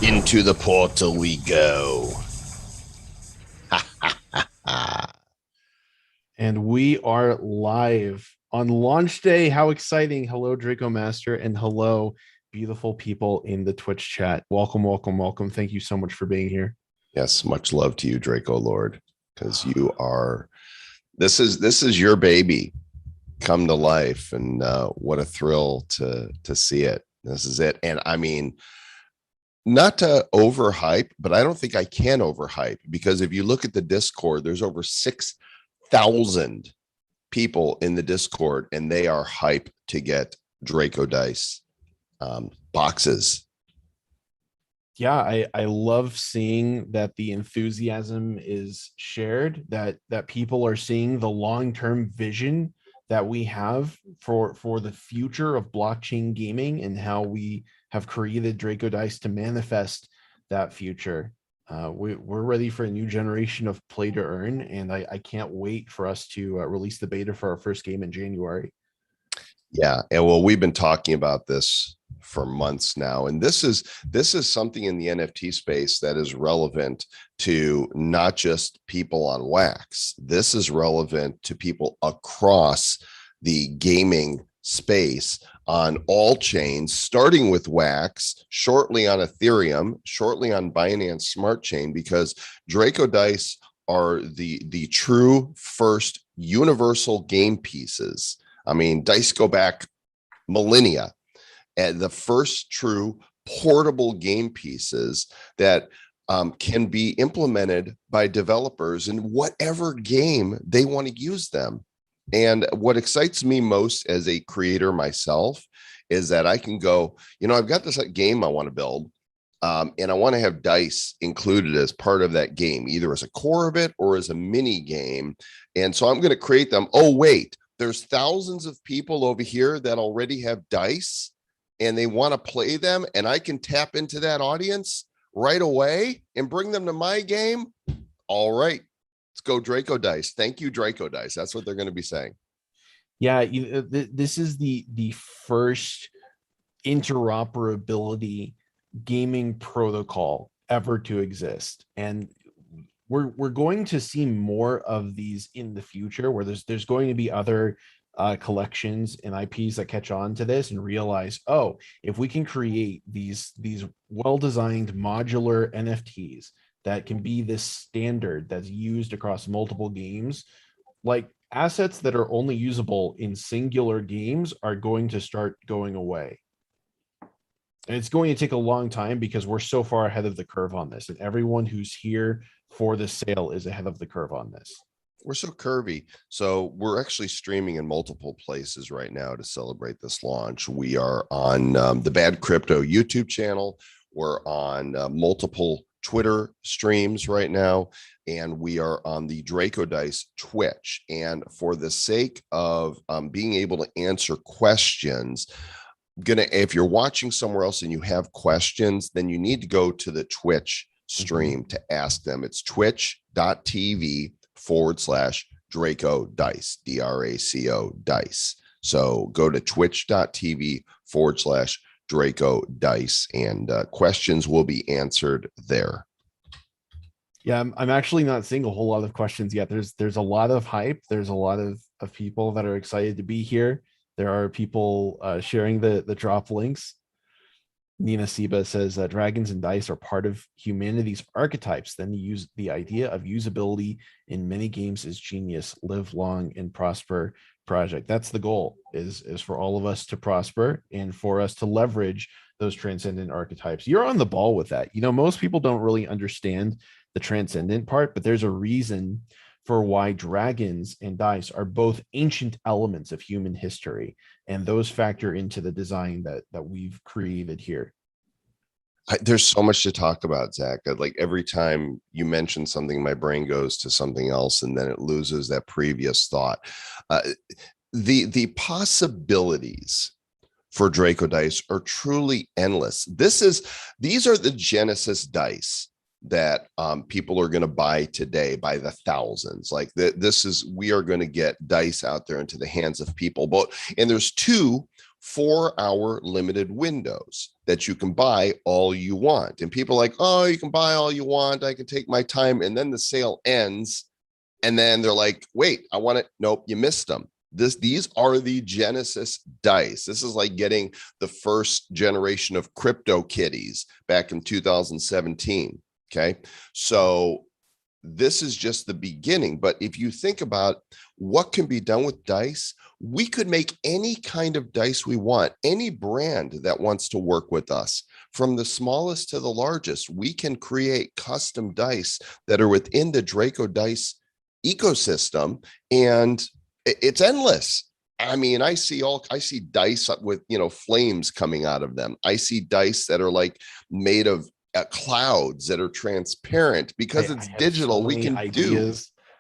Into the portal we go. And we are live on launch day. How exciting! Hello, Draco Master, and hello, beautiful people in the Twitch chat. Welcome, welcome, welcome. Thank you so much for being here. Yes, much love to you, Draco Lord, because you are. This is your baby come to life, and what a thrill to see it. This is it, and I mean, not to overhype, but I don't think I can overhype because if you look at the Discord, there's over 6,000 people in the Discord, and they are hype to get Draco Dice boxes. Yeah, I love seeing that the enthusiasm is shared, that people are seeing the long-term vision that we have for the future of blockchain gaming and how we have created Draco Dice to manifest that future. We're ready for a new generation of play to earn, and I can't wait for us to release the beta for our first game in January. Yeah, and well, we've been talking about this for months now, and this is something in the NFT space that is relevant to not just people on Wax. This is relevant to people across the gaming space on all chains, starting with Wax, shortly on Ethereum, shortly on Binance Smart Chain, because Draco Dice are the true first universal game pieces. I mean, dice go back millennia, and the first true portable game pieces that can be implemented by developers in whatever game they want to use them. And what excites me most as a creator myself is that I can go, I've got this game I want to build. And I want to have dice included as part of that game, either as a core of it or as a mini game. And so I'm going to create them. Oh, wait, there's thousands of people over here that already have dice and they want to play them. And I can tap into that audience right away and bring them to my game. All right, let's go Draco Dice. Thank you, Draco Dice. That's what they're going to be saying. Yeah, this is the first interoperability gaming protocol ever to exist, and we're going to see more of these in the future, where there's going to be other collections and IPs that catch on to this and realize, oh, if we can create these well-designed modular NFTs that can be this standard that's used across multiple games, like assets that are only usable in singular games are going to start going away. And it's going to take a long time because we're so far ahead of the curve on this, and everyone who's here for the sale is ahead of the curve on this. We're so curvy. So we're actually streaming in multiple places right now to celebrate this launch. We are on the Bad Crypto YouTube channel. We're on multiple Twitter streams right now, and we are on the Draco Dice Twitch. And for the sake of being able to answer questions, if you're watching somewhere else and you have questions, then you need to go to the Twitch stream to ask them. It's twitch.tv/Draco Dice, DRACO Dice. So go to twitch.tv/Draco Dice, and questions will be answered there. Yeah, I'm actually not seeing a whole lot of questions yet. There's a lot of hype. There's a lot of people that are excited to be here. There are people sharing the drop links. Nina Siba says that dragons and dice are part of humanity's archetypes. Then use the idea of usability in many games is genius. Live long and prosper project. That's the goal, is for all of us to prosper and for us to leverage those transcendent archetypes. You're on the ball with that. Most people don't really understand the transcendent part, but there's a reason for why dragons and dice are both ancient elements of human history, and those factor into the design that we've created here. There's so much to talk about, Zach. Like every time you mention something, my brain goes to something else, and then it loses that previous thought. The possibilities for Draco Dice are truly endless. These are the Genesis dice that people are going to buy today by the thousands. Like we are going to get dice out there into the hands of people. And there's two 4-hour limited windows that you can buy all you want. And people are like, oh, you can buy all you want. I can take my time. And then the sale ends. And then they're like, wait, I want it. Nope, you missed them. These are the Genesis dice. This is like getting the first generation of crypto kitties back in 2017. Okay. So this is just the beginning. But if you think about what can be done with dice, we could make any kind of dice we want, any brand that wants to work with us, from the smallest to the largest. We can create custom dice that are within the Draco Dice ecosystem, and it's endless. I mean, I see dice with, flames coming out of them. I see dice that are like made of clouds that are transparent because it's digital. We can do.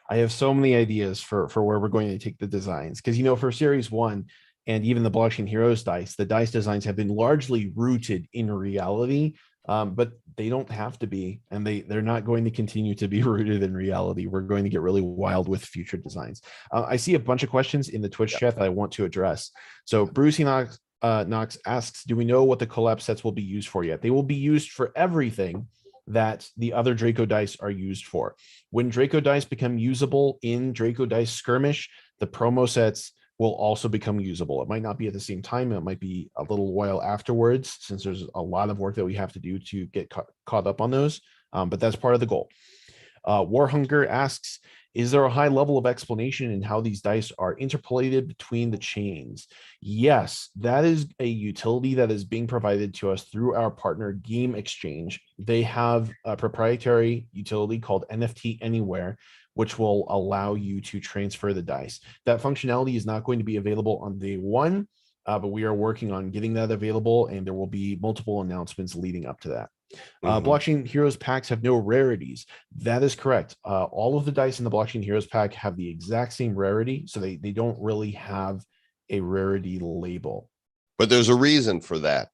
I have so many ideas for where we're going to take the designs, because for Series 1 and even the Blockchain Heroes dice, the dice designs have been largely rooted in reality, but they don't have to be, and they're not going to continue to be rooted in reality. We're going to get really wild with future designs. I see a bunch of questions in the Twitch chat that I want to address. So Brucey Knox asks, do we know what the collab sets will be used for yet? They will be used for everything that the other Draco dice are used for. When Draco dice become usable in Draco Dice Skirmish, the promo sets will also become usable. It might not be at the same time. It might be a little while afterwards, since there's a lot of work that we have to do to get caught up on those. But that's part of the goal. Warhunger asks, is there a high level of explanation in how these dice are interpolated between the chains? Yes, that is a utility that is being provided to us through our partner Game Exchange. They have a proprietary utility called NFT Anywhere, which will allow you to transfer the dice. That functionality is not going to be available on day one, but we are working on getting that available, and there will be multiple announcements leading up to that. Blockchain Heroes packs have no rarities. That is correct. All of the dice in the Blockchain Heroes pack have the exact same rarity, so they don't really have a rarity label. But there's a reason for that.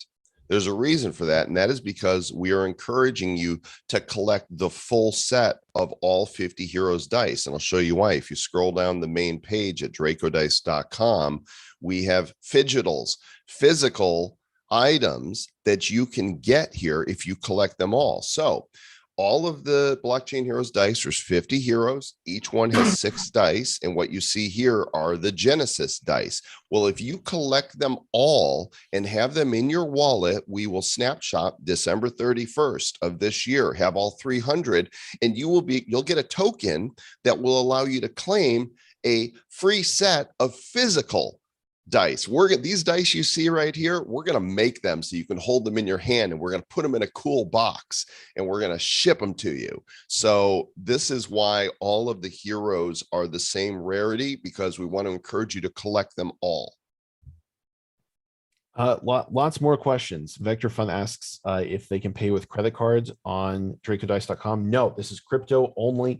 There's a reason for that, and that is because we are encouraging you to collect the full set of all 50 Heroes dice. And I'll show you why. If you scroll down the main page at dracodice.com, we have fidgetals, physical items that you can get here if you collect them all. So all of the Blockchain Heroes dice, there's 50 heroes. Each one has 6 dice. And what you see here are the Genesis dice. Well, if you collect them all and have them in your wallet, we will snapshot December 31st of this year, have all 300, and you'll get a token that will allow you to claim a free set of physical dice. These dice you see right here, we're going to make them so you can hold them in your hand, and we're going to put them in a cool box, and we're going to ship them to you. So this is why all of the heroes are the same rarity, because we want to encourage you to collect them all. Lots more questions. Vector Fun asks if they can pay with credit cards on dracodice.com. No, this is crypto only.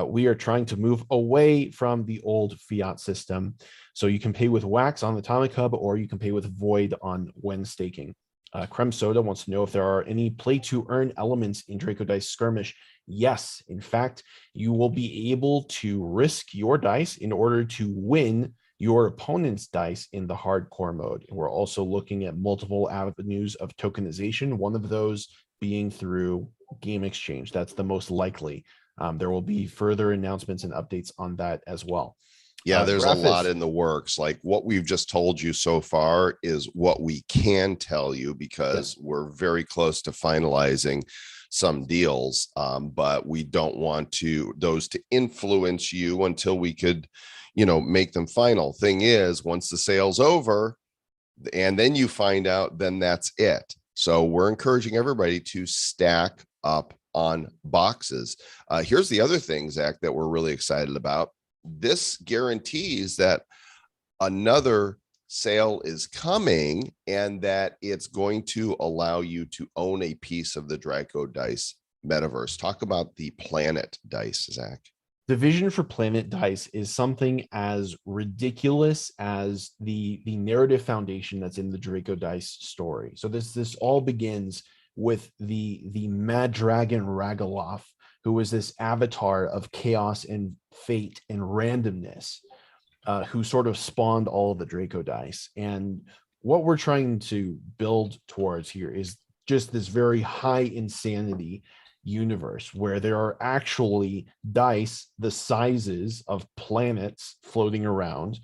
We are trying to move away from the old fiat system. So you can pay with Wax on the Atomic Hub, or you can pay with Void on when staking. Creme Soda wants to know if there are any play to earn elements in Draco Dice Skirmish. Yes, in fact, you will be able to risk your dice in order to win your opponent's dice in the hardcore mode. And we're also looking at multiple avenues of tokenization, one of those being through Game Exchange. That's the most likely. There will be further announcements and updates on that as well. Yeah, there's a lot in the works. Like what we've just told you so far is what we can tell you, because we're very close to finalizing some deals. But we don't want those to influence you until we could, make them final. Thing is, once the sale's over and then you find out, then that's it. So we're encouraging everybody to stack up on boxes. Here's the other thing, Zach, that we're really excited about. This guarantees that another sale is coming, and that it's going to allow you to own a piece of the Draco Dice metaverse. Talk about the Planet Dice, Zach. The vision for Planet Dice is something as ridiculous as the narrative foundation that's in the Draco Dice story. So this all begins with the Mad Dragon Ragaloff, who was this avatar of chaos and fate and randomness, who sort of spawned all of the Draco dice. And what we're trying to build towards here is just this very high insanity universe where there are actually dice the sizes of planets floating around,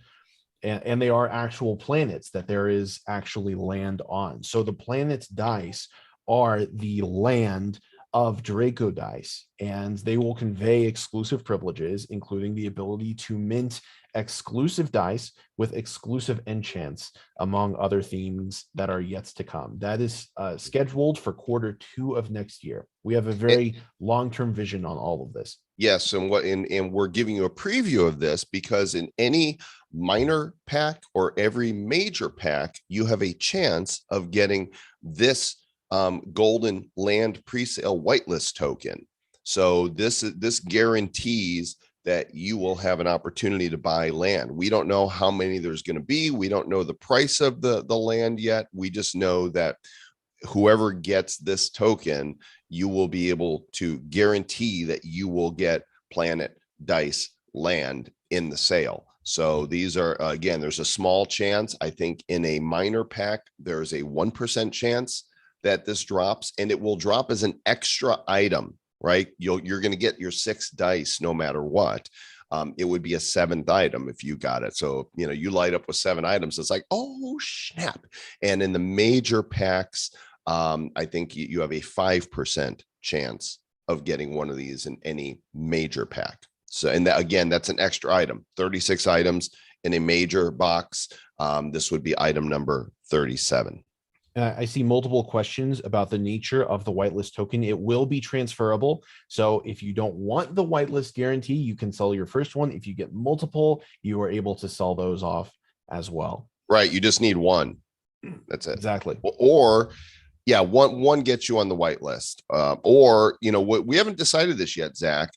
and they are actual planets that there is actually land on. So the planets dice are the land of Draco Dice, and they will convey exclusive privileges, including the ability to mint exclusive dice with exclusive enchants, among other themes that are yet to come. That is scheduled for Q2 of next year. We have a very long-term vision on all of this. Yes, and we're giving you a preview of this because in any minor pack or every major pack, you have a chance of getting this golden land presale whitelist token. So this guarantees that you will have an opportunity to buy land. We don't know how many there's going to be. We don't know the price of the land yet. We just know that whoever gets this token, you will be able to guarantee that you will get planet dice land in the sale. So these are, again, there's a small chance. I think in a minor pack, there's a 1% chance that this drops, and it will drop as an extra item, right? You're going to get your 6 dice no matter what. It would be a 7th item if you got it. So, you light up with 7 items. It's like, oh, snap. And in the major packs, I think you have a 5% chance of getting one of these in any major pack. So, and that, again, that's an extra item, 36 items in a major box. This would be item number 37. I see multiple questions about the nature of the whitelist token. It will be transferable. So if you don't want the whitelist guarantee, you can sell your first one. If you get multiple, you are able to sell those off as well. Right. You just need one. That's it. Exactly. Or yeah, one gets you on the whitelist. Or, we haven't decided this yet, Zach.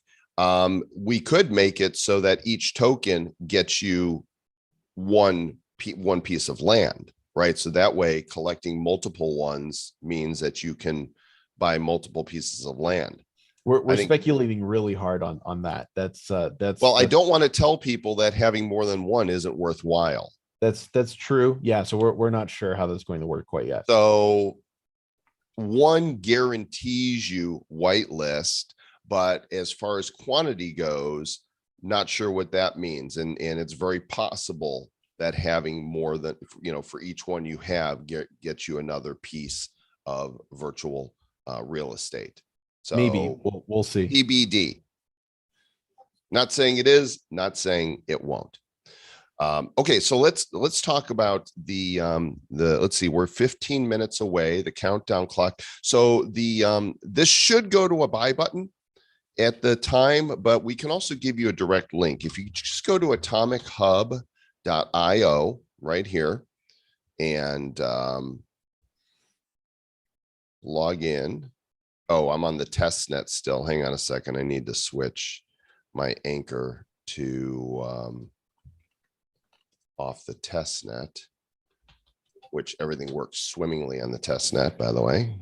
We could make it so that each token gets you one piece of land. Right. So that way collecting multiple ones means that you can buy multiple pieces of land. We're speculating really hard on that. That's I don't want to tell people that having more than one isn't worthwhile. That's true. Yeah. So we're not sure how that's going to work quite yet. So one guarantees you whitelist, but as far as quantity goes, not sure what that means. And it's very possible that having more than, for each one you have gets you another piece of virtual real estate. So maybe we'll see. TBD. Not saying it is, not saying it won't. Okay, so let's talk about the let's see, we're 15 minutes away, the countdown clock. So this should go to a buy button at the time, but we can also give you a direct link. If you just go to atomichub.io right here and log in. Oh, I'm on the test net still. Hang on a second. I need to switch my anchor to off the test net, which everything works swimmingly on the test net, by the way.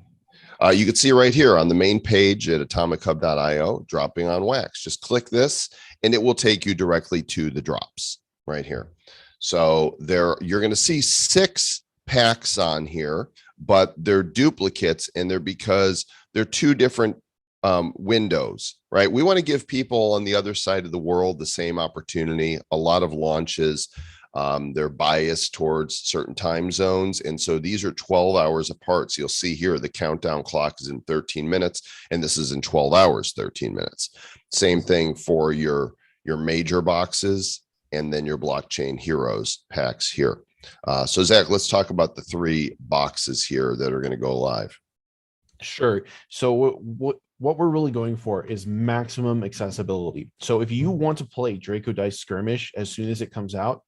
You can see right here on the main page at atomichub.io, dropping on wax. Just click this and it will take you directly to the drops right here. So you're going to see 6 packs on here, but they're duplicates, and they're because they're 2 different windows, right? We want to give people on the other side of the world the same opportunity. A lot of launches, they're biased towards certain time zones. And so these are 12 hours apart. So you'll see here, the countdown clock is in 13 minutes, and this is in 12 hours, 13 minutes. Same thing for your major boxes, and then your blockchain heroes packs here. So Zach, let's talk about the 3 boxes here that are going to go live. Sure. So what we're really going for is maximum accessibility. So if you want to play Draco Dice Skirmish as soon as it comes out,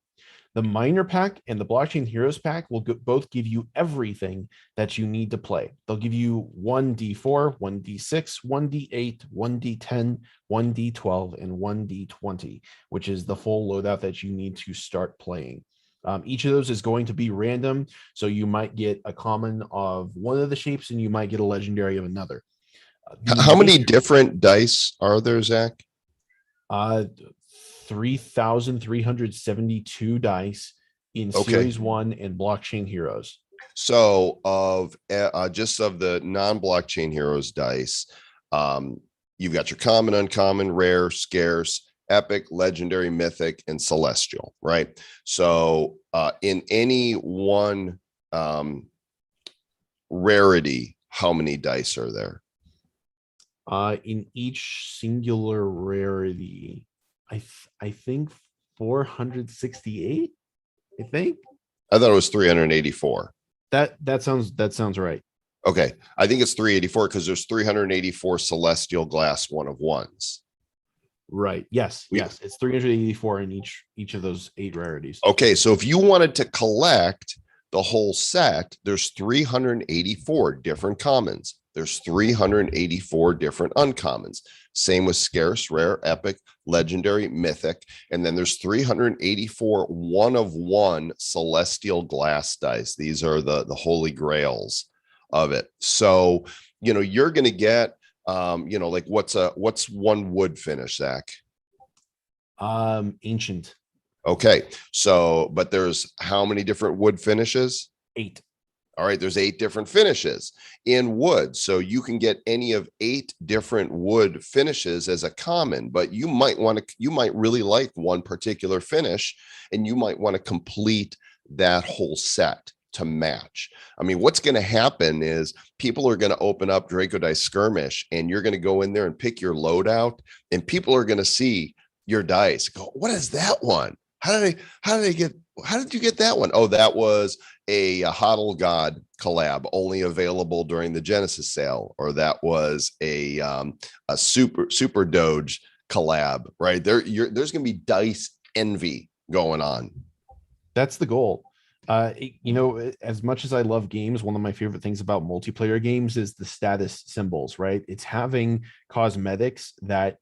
the minor pack and the blockchain heroes pack will both give you everything that you need to play. They'll give you 1d4, 1d6, 1d8, 1d10, 1d12, and 1d20, which is the full loadout that you need to start playing. Each of those is going to be random, so you might get a common of one of the shapes and you might get a legendary of another. How many different dice are there, Zach? 3,372 dice, in Okay. Series 1 and Blockchain Heroes. So of just of the non-blockchain heroes dice, you've got your common, uncommon, rare, scarce, epic, legendary, mythic, and celestial, right? So in any one rarity, how many dice are there? In each singular rarity, I think 468. I think I thought it was 384. that sounds right. Okay. I think it's 384 because there's 384 celestial glass one of ones. Right. Yes. Yes. It's 384 in each of those 8 rarities. Okay. So if you wanted to collect the whole set, there's 384 different commons. There's 384 different uncommons. Same with scarce, rare, epic, legendary, mythic. And then there's 384 one of one celestial glass dice. These are the holy grails of it. So, you're going to get, like what's one wood finish, Zach? Ancient. Okay. So, but there's how many different wood finishes? 8. All right, there's 8 different finishes in wood. So you can get any of 8 different wood finishes as a common, but you might really like one particular finish, and you might want to complete that whole set to match. I mean, what's going to happen is people are going to open up Draco Dice Skirmish, and you're going to go in there and pick your loadout, and people are going to see your dice, go, what is that one? How did you get that one? Oh, that was a Hodl God collab, only available during the Genesis sale, or that was a super Doge collab, right? There's going to be dice envy going on. That's the goal. As much as I love games, one of my favorite things about multiplayer games is the status symbols, right? It's having cosmetics that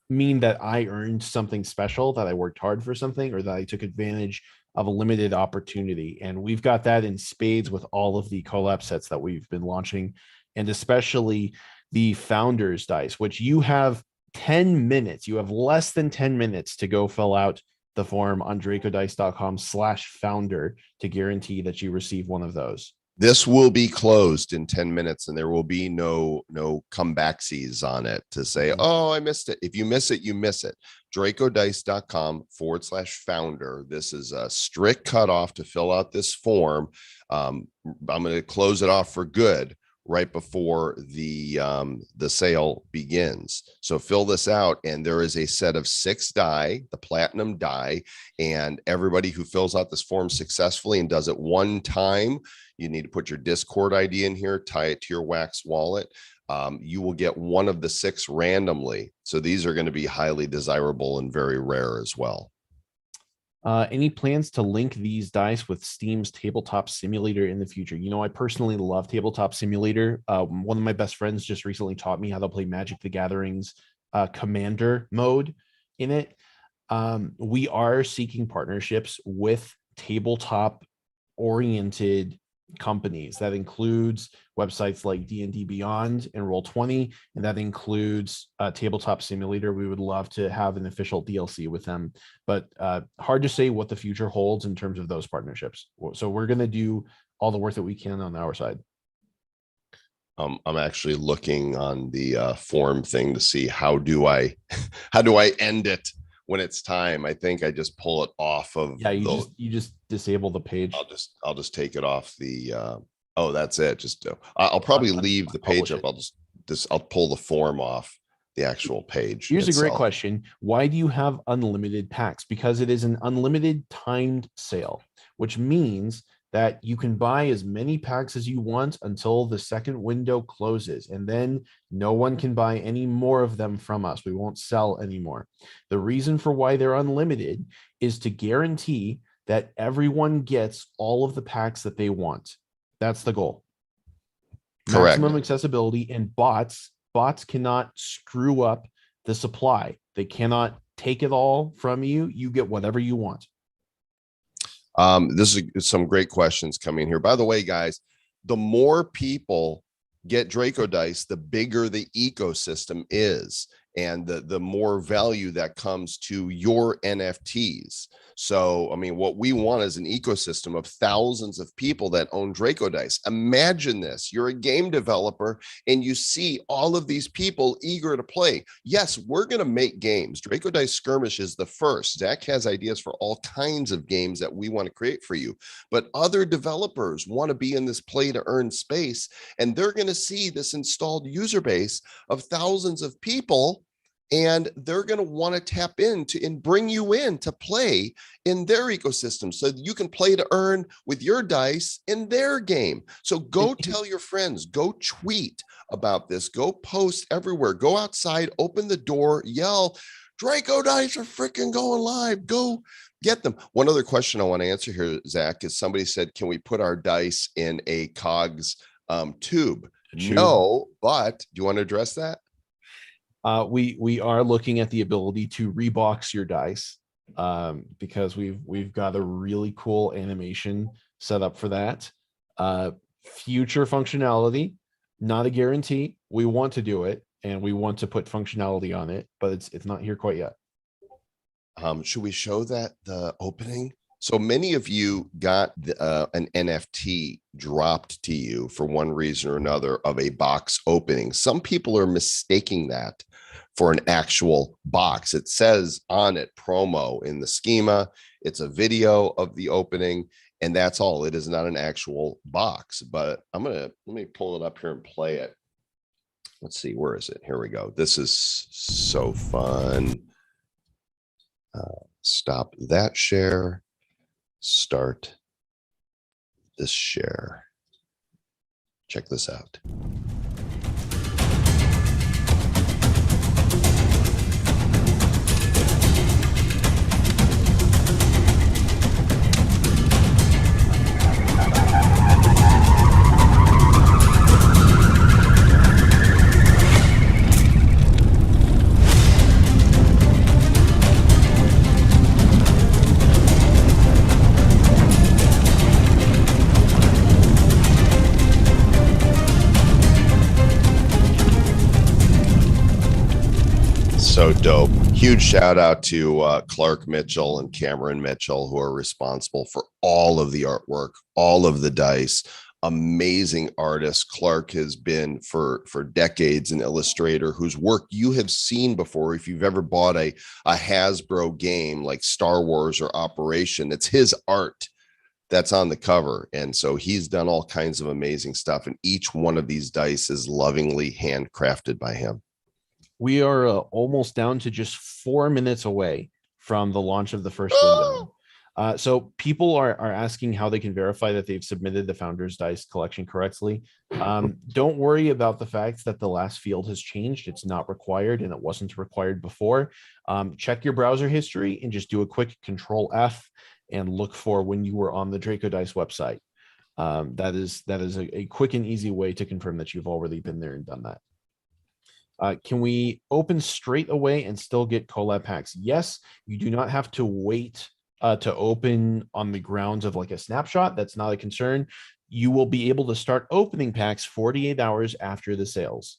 mean that I earned something special, that I worked hard for something, or that I took advantage of a limited opportunity. And we've got that in spades with all of the collab sets that we've been launching, and especially the Founders Dice, which you have 10 minutes. You have less than 10 minutes to go fill out the form on dracodice.com/founder to guarantee that you receive one of those. This will be closed in 10 minutes, and there will be no comebacksies on it to say, oh, I missed it. If you miss it, you miss it. dracodice.com/founder. This is a strict cutoff to fill out this form. I'm going to close it off for good right before the sale begins. So fill this out, and there is a set of 6 die, the platinum die, and everybody who fills out this form successfully and does it one time, you need to put your Discord ID in here, tie it to your Wax wallet. You will get one of the 6 randomly. So these are going to be highly desirable and very rare as well. Any plans to link these dice with Steam's Tabletop Simulator in the future? I personally love Tabletop Simulator. One of my best friends just recently taught me how to play Magic the Gathering's Commander mode in it. We are seeking partnerships with tabletop-oriented companies. That includes websites like D&D Beyond and Roll20, and that includes Tabletop Simulator. We would love to have an official DLC with them, but hard to say what the future holds in terms of those partnerships. So we're going to do all the work that we can on our side. I'm actually looking on the form thing to see how do I end it when it's time. I think I just pull it off of. Yeah, you just disable the page. I'll just take it off the. Oh, that's it. I'll probably leave the page up. I'll pull the form off the actual page. Here's a great question. Why do you have unlimited packs? Because it is an unlimited timed sale, which means that you can buy as many packs as you want until the second window closes, and then no one can buy any more of them from us. We won't sell anymore. The reason for why they're unlimited is to guarantee that everyone gets all of the packs that they want. That's the goal. Correct. Maximum accessibility, and bots cannot screw up the supply. They cannot take it all from you. You get whatever you want. This is some great questions coming here. By the way, guys, the more people get Draco Dice, the bigger the ecosystem is, and the more value that comes to your NFTs. So, I mean, what we want is an ecosystem of thousands of people that own Draco Dice. Imagine this. You're a game developer and you see all of these people eager to play. Yes, we're going to make games. Draco Dice Skirmish is the first. Zach has ideas for all kinds of games that we want to create for you. But other developers want to be in this play to earn space, and they're going to see this installed user base of thousands of people, and they're going to want to tap into and bring you in to play in their ecosystem so that you can play to earn with your dice in their game. So go tell your friends, go tweet about this, go post everywhere, go outside, open the door, yell, Draco Dice are freaking going live. Go get them. One other question I want to answer here, Zach, is somebody said, can we put our dice in a COGS tube? No, but do you want to address that? We are looking at the ability to rebox your dice, because we've got a really cool animation set up for that. Future functionality, not a guarantee. We want to do it and we want to put functionality on it, but it's not here quite yet. Should we show that the opening? So many of you got an NFT dropped to you for one reason or another of a box opening. Some people are mistaking that for an actual box. It says on it promo in the schema. It's a video of the opening, and that's all. It is not an actual box, but let me pull it up here and play it. Let's see, where is it? Here we go. This is so fun. Stop that share. Start this share. Check this out. So dope. Huge shout out to Clark Mitchell and Cameron Mitchell, who are responsible for all of the artwork, all of the dice. Amazing artist. Clark has been for decades an illustrator whose work you have seen before. If you've ever bought a Hasbro game like Star Wars or Operation, it's his art that's on the cover. And so he's done all kinds of amazing stuff. And each one of these dice is lovingly handcrafted by him. We are almost down to just 4 minutes away from the launch of the first window. So people are asking how they can verify that they've submitted the Founders Dice collection correctly. Don't worry about the fact that the last field has changed. It's not required, and it wasn't required before. Check your browser history and just do a quick Control F and look for when you were on the Draco Dice website. That is a quick and easy way to confirm that you've already been there and done that. Can we open straight away and still get collab packs? Yes, you do not have to wait to open on the grounds of like a snapshot. That's not a concern. You will be able to start opening packs 48 hours after the sales.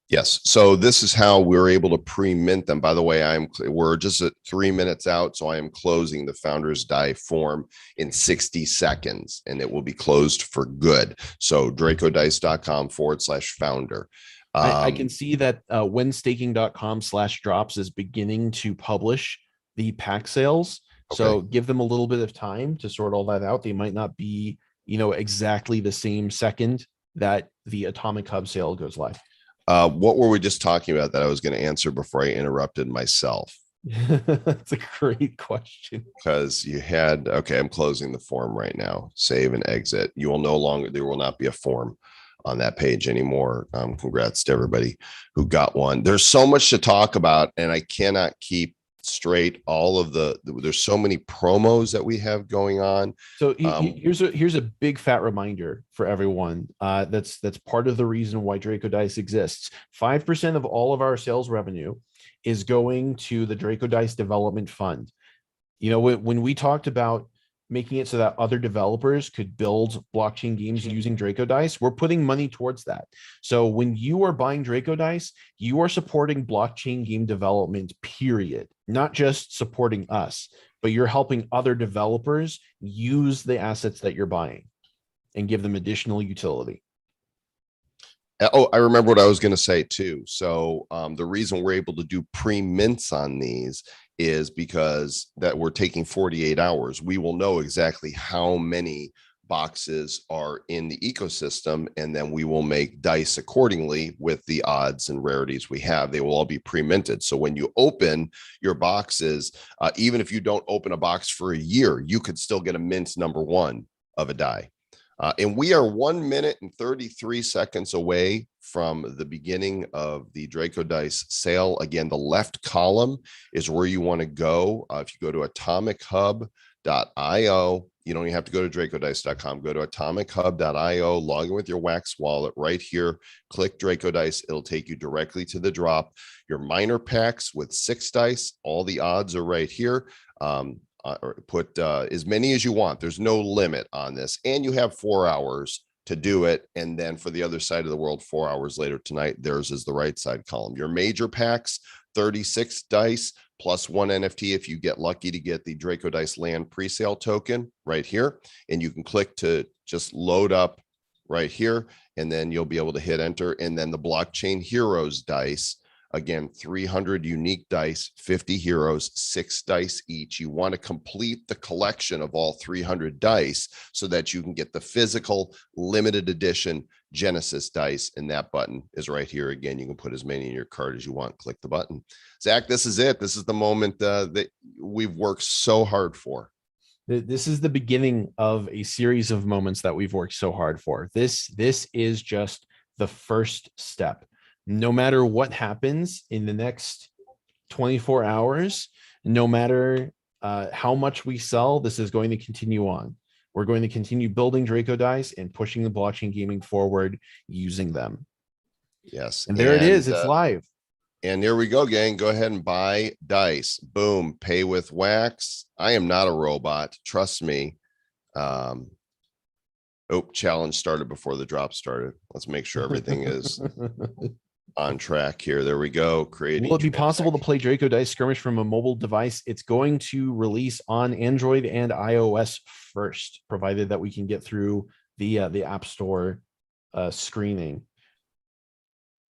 Yes. So this is how we're able to pre-mint them. By the way, we're just at 3 minutes out. So I am closing the Founders Die form in 60 seconds, and it will be closed for good. So dracodice.com/founder. I can see that whenstaking.com/drops is beginning to publish the pack sales. Okay. So give them a little bit of time to sort all that out. They might not be, exactly the same second that the Atomic Hub sale goes live. What were we just talking about that I was going to answer before I interrupted myself? That's a great question. Because I'm closing the form right now. Save and exit. There will not be a form on that page anymore. Congrats to everybody who got one. There's so much to talk about, and I cannot keep straight all of there's so many promos that we have going on. So here's a big fat reminder for everyone. That's part of the reason why Draco Dice exists. 5% of all of our sales revenue is going to the Draco Dice Development Fund. When we talked about making it so that other developers could build blockchain games using Draco Dice, we're putting money towards that. So when you are buying Draco Dice, you are supporting blockchain game development, period, not just supporting us. but you're helping other developers use the assets that you're buying and give them additional utility. Oh, I remember what I was going to say too. So the reason we're able to do pre-mints on these is because that we're taking 48 hours. We will know exactly how many boxes are in the ecosystem, and then we will make dice accordingly with the odds and rarities we have. They will all be pre-minted. So when you open your boxes, even if you don't open a box for a year, you could still get a mint number one of a die. And we are 1 minute and 33 seconds away from the beginning of the Draco Dice sale. Again, the left column is where you want to go. If you go to atomichub.io, you don't even have to go to dracodice.com. Go to atomichub.io, log in with your Wax wallet right here, click Draco Dice. It'll take you directly to the drop. Your minor packs with 6 dice, all the odds are right here. Or put as many as you want. There's no limit on this, and you have 4 hours to do it. And then for the other side of the world, 4 hours later tonight, theirs is the right side column. Your major packs, 36 dice plus 1 NFT if you get lucky to get the Draco Dice land presale token right here. And you can click to just load up right here, and then you'll be able to hit enter. And then the Blockchain Heroes dice, again, 300 unique dice, 50 heroes, 6 dice each. You want to complete the collection of all 300 dice so that you can get the physical limited edition Genesis dice. And that button is right here. Again, you can put as many in your cart as you want. Click the button. Zach, this is it. This is the moment that we've worked so hard for. This is the beginning of a series of moments that we've worked so hard for. This is just the first step. No matter what happens in the next 24 hours, no matter how much we sell, this is going to continue on. We're going to continue building Draco Dice and pushing the blockchain gaming forward using them. Yes. And there it is. It's live. And there we go, gang. Go ahead and buy dice. Boom. Pay with Wax. I am not a robot. Trust me. Oh, challenge started before the drop started. Let's make sure everything is on track here. There we go. Creating. Will it be possible to play Draco Dice Skirmish from a mobile device? It's going to release on Android and iOS first, provided that we can get through the App Store screening.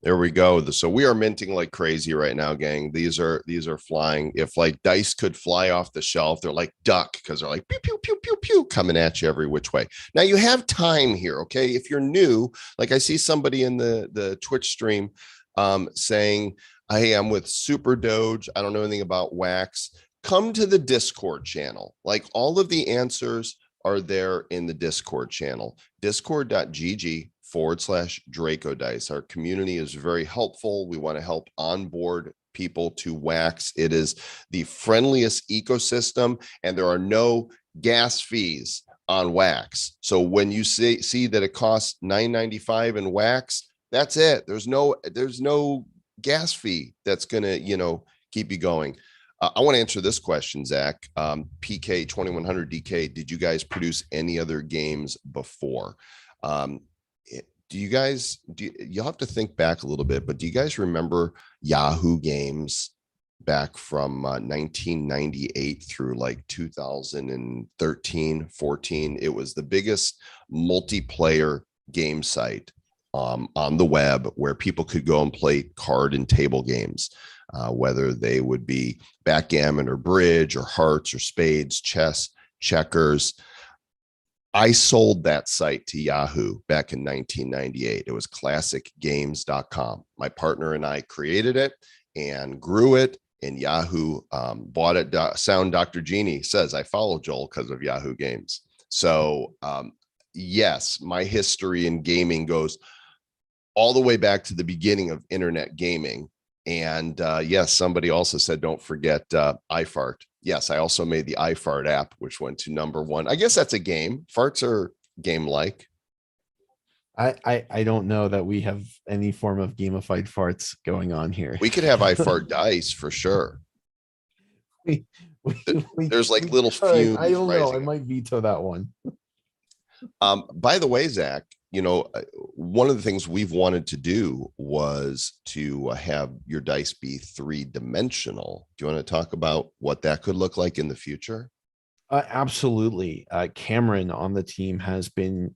There we go. So we are minting like crazy right now, gang. These are flying. If like dice could fly off the shelf, they're like duck, because they're like pew pew pew pew pew coming at you every which way. Now you have time here, okay? If you're new, like I see somebody in the Twitch stream saying, "Hey, I'm with Super Doge. I don't know anything about Wax." Come to the Discord channel. Like all of the answers are there in the Discord channel. Discord.gg/Draco Dice. Our community is very helpful. We want to help onboard people to Wax. It is the friendliest ecosystem, and there are no gas fees on Wax. So when you see that it costs $9.95 in Wax, that's it. There's no gas fee that's gonna keep you going. I want to answer this question, Zach. PK 2100 DK. Did you guys produce any other games before? You'll have to think back a little bit, but do you guys remember Yahoo Games back from 1998 through like 2013, 14? It was the biggest multiplayer game site on the web where people could go and play card and table games, whether they would be backgammon or bridge or hearts or spades, chess, checkers. I sold that site to Yahoo back in 1998. It was classicgames.com. My partner and I created it and grew it, and Yahoo bought it. Sound Dr. Genie says, I follow Joel because of Yahoo Games. So yes, my history in gaming goes all the way back to the beginning of internet gaming. And yes, somebody also said, don't forget iFart. Yes, I also made the iFart app, which went to #1. I guess that's a game. Farts are game-like. I don't know that we have any form of gamified farts going on here. We could have iFart dice for sure. There's like little fumes. I don't know. I might veto that one. By the way, Zach, one of the things we've wanted to do was to have your dice be 3-dimensional. Do you want to talk about what that could look like in the future? Absolutely. Cameron on the team has been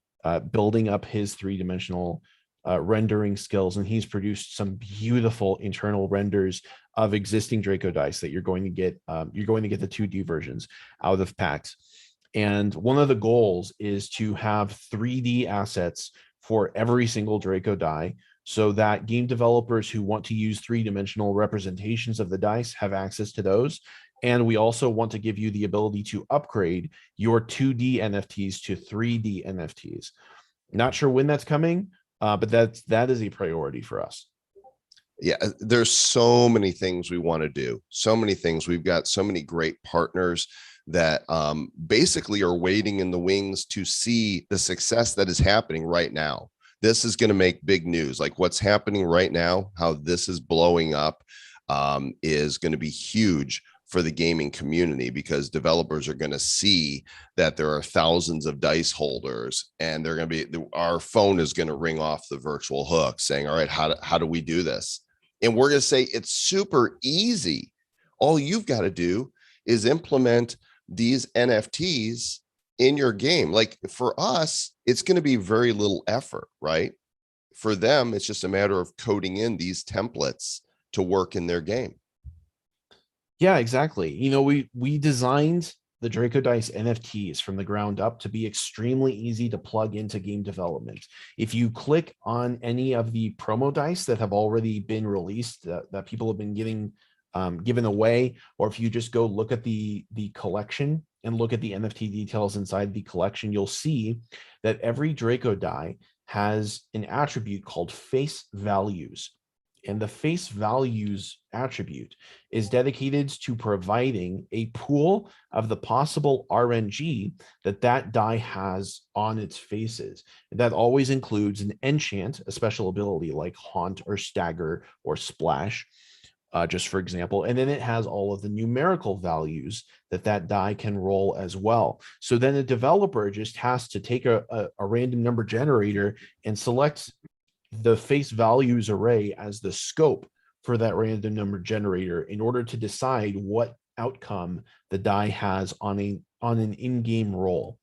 building up his three-dimensional rendering skills, and he's produced some beautiful internal renders of existing Draco dice that you're going to get. You're going to get the 2D versions out of PAX. And one of the goals is to have 3D assets for every single Draco die, so that game developers who want to use three-dimensional representations of the dice have access to those. And we also want to give you the ability to upgrade your 2D NFTs to 3D NFTs. Not sure when that's coming, but that is a priority for us. Yeah, there's so many things we want to do. So many things. We've got so many great partners that basically are waiting in the wings to see the success that is happening right now. This is going to make big news. Like what's happening right now, how this is blowing up is going to be huge for the gaming community, because developers are going to see that there are thousands of dice holders, and they're going to be, our phone is going to ring off the virtual hook saying, all right, how do we do this? And we're going to say it's super easy. All you've got to do is implement these NFTs in your game. Like for us, it's going to be very little effort, right? For them, it's just a matter of coding in these templates to work in their game. Yeah, exactly. We designed the Draco Dice NFTs from the ground up to be extremely easy to plug into game development. If you click on any of the promo dice that have already been released, that people have been given away, or if you just go look at the collection and look at the NFT details inside the collection, you'll see that every Draco die has an attribute called face values. And the face values attribute is dedicated to providing a pool of the possible RNG that die has on its faces. And that always includes an enchant, a special ability like Haunt or Stagger or Splash, just for example. And then it has all of the numerical values that die can roll as well. So then the developer just has to take a random number generator and select the face values array as the scope for that random number generator in order to decide what outcome the die has on an in-game roll.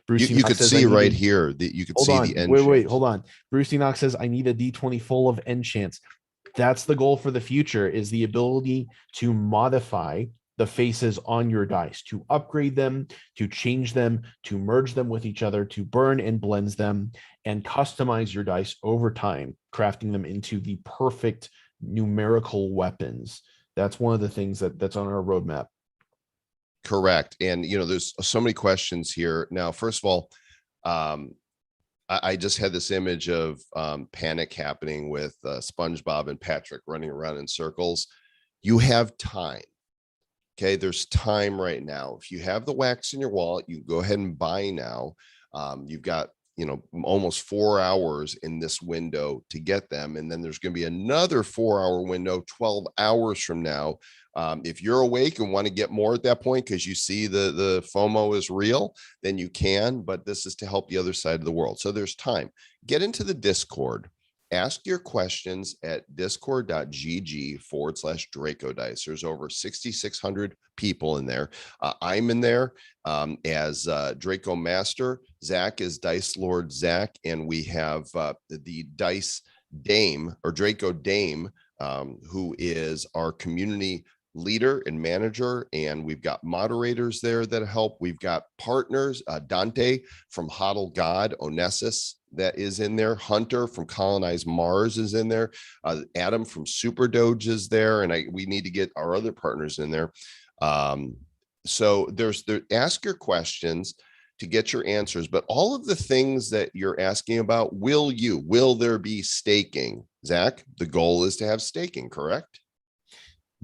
Bruce You could see right here that you could see the enchant. Wait, hold on. Bruce Enoch says, I need a D20 full of enchants. That's the goal for the future, is the ability to modify the faces on your dice, to upgrade them, to change them, to merge them with each other, to burn and blend them, and customize your dice over time, crafting them into the perfect numerical weapons. That's one of the things that's on our roadmap. Correct. And, there's so many questions here. Now, first of all, I just had this image of panic happening with SpongeBob and Patrick running around in circles. You have time. Okay, there's time right now. If you have the wax in your wallet, you go ahead and buy now. You've got, almost 4 hours in this window to get them. And then there's going to be another 4-hour window 12 hours from now. If you're awake and want to get more at that point, because you see the FOMO is real, then you can, but this is to help the other side of the world. So there's time. Get into the Discord. Ask your questions at discord.gg/Draco Dice. There's over 6,600 people in there. I'm in there as Draco Master. Zach is Dice Lord Zach. And we have the Dice Dame, or Draco Dame, who is our community leader and manager, and we've got moderators there that help. We've got partners, Dante from Hodl God, Onessus that is in there, Hunter from Colonize Mars is in there, Adam from Super Doge is there, and we need to get our other partners in there. So ask your questions to get your answers, but all of the things that you're asking about, will there be staking? Zach, the goal is to have staking, correct?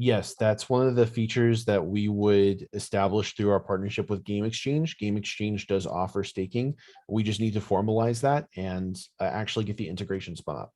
Yes, that's one of the features that we would establish through our partnership with Game Exchange. Game Exchange does offer staking. We just need to formalize that and actually get the integration spun up.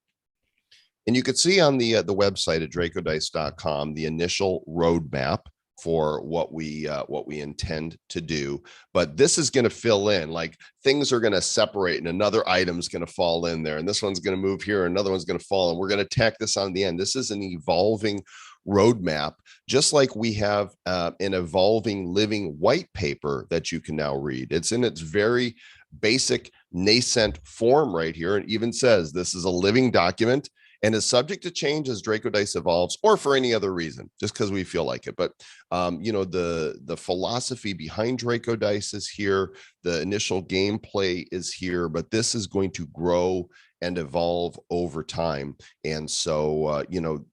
And you could see on the website at dracodice.com the initial roadmap for what we intend to do. But this is going to fill in, like things are going to separate and another item's going to fall in there, and this one's going to move here, another one's going to fall, and we're going to tack this on the end. This is an evolving roadmap, just like we have an evolving living white paper that you can now read. It's in its very basic nascent form right here. It even says this is a living document and is subject to change as Draco Dice evolves, or for any other reason, just because we feel like it. But the philosophy behind Draco Dice is here. The initial gameplay is here, but this is going to grow and evolve over time. And so,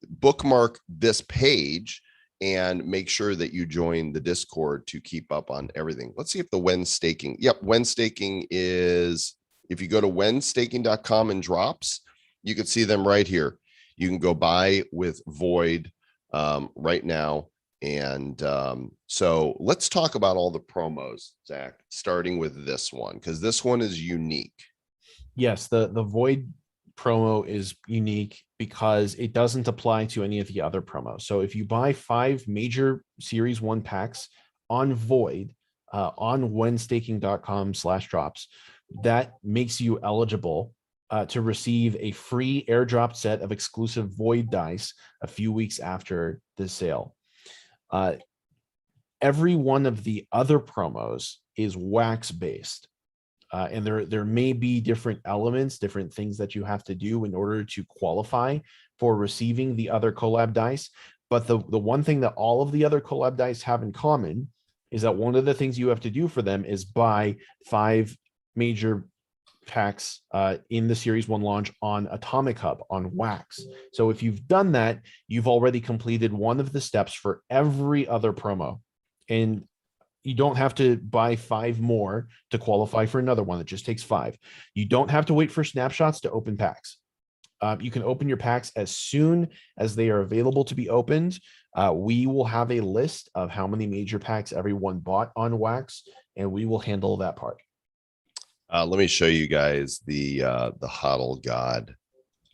bookmark this page and make sure that you join the Discord to keep up on everything. Let's see if the when staking. Yep, when staking is, if you go to whenstaking.com and drops, you can see them right here. You can go buy with Void right now. And so let's talk about all the promos, Zach, starting with this one, because this one is unique. Yes, the Void promo is unique because it doesn't apply to any of the other promos. So if you buy 5 major Series 1 packs on Void on whenstaking.com/drops, that makes you eligible to receive a free airdrop set of exclusive Void dice a few weeks after the sale. Every one of the other promos is wax based. And there may be different elements, different things that you have to do in order to qualify for receiving the other collab dice. But the one thing that all of the other collab dice have in common is that one of the things you have to do for them is buy 5 major packs in the Series 1 launch on Atomic Hub, on Wax. So if you've done that, you've already completed one of the steps for every other promo. And you don't have to buy 5 more to qualify for another one. It just takes 5. You don't have to wait for snapshots to open packs. You can open your packs as soon as they are available to be opened. We will have a list of how many major packs everyone bought on Wax, and we will handle that part. Let me show you guys the Hodl God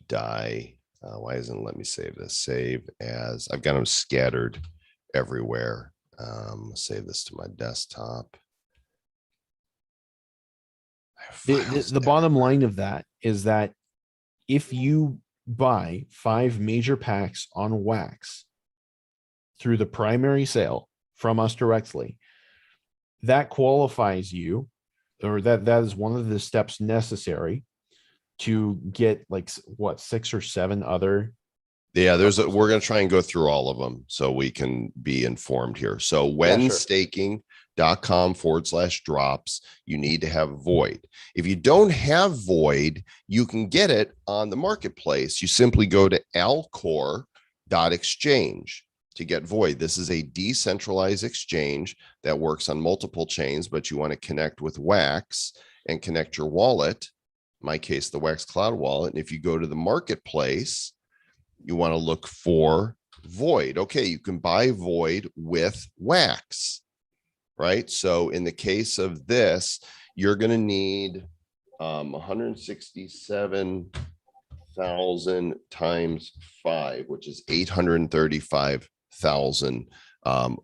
die. Why isn't it let me save this? Save as, I've got them scattered everywhere. Save this to my desktop. The bottom line of that is that if you buy 5 major packs on Wax through the primary sale from us directly, that qualifies you, or that is one of the steps necessary to get like what, 6 or 7 other. Yeah, we're going to try and go through all of them so we can be informed here. So whenstaking.com/drops, you need to have Void. If you don't have Void, you can get it on the marketplace. You simply go to alcor.exchange to get Void. This is a decentralized exchange that works on multiple chains, but you want to connect with Wax and connect your wallet, in my case, the Wax Cloud wallet. And if you go to the marketplace, you want to look for Void. Okay, you can buy Void with Wax, right? So in the case of this, you're going to need 167,000 times 5, which is 835,000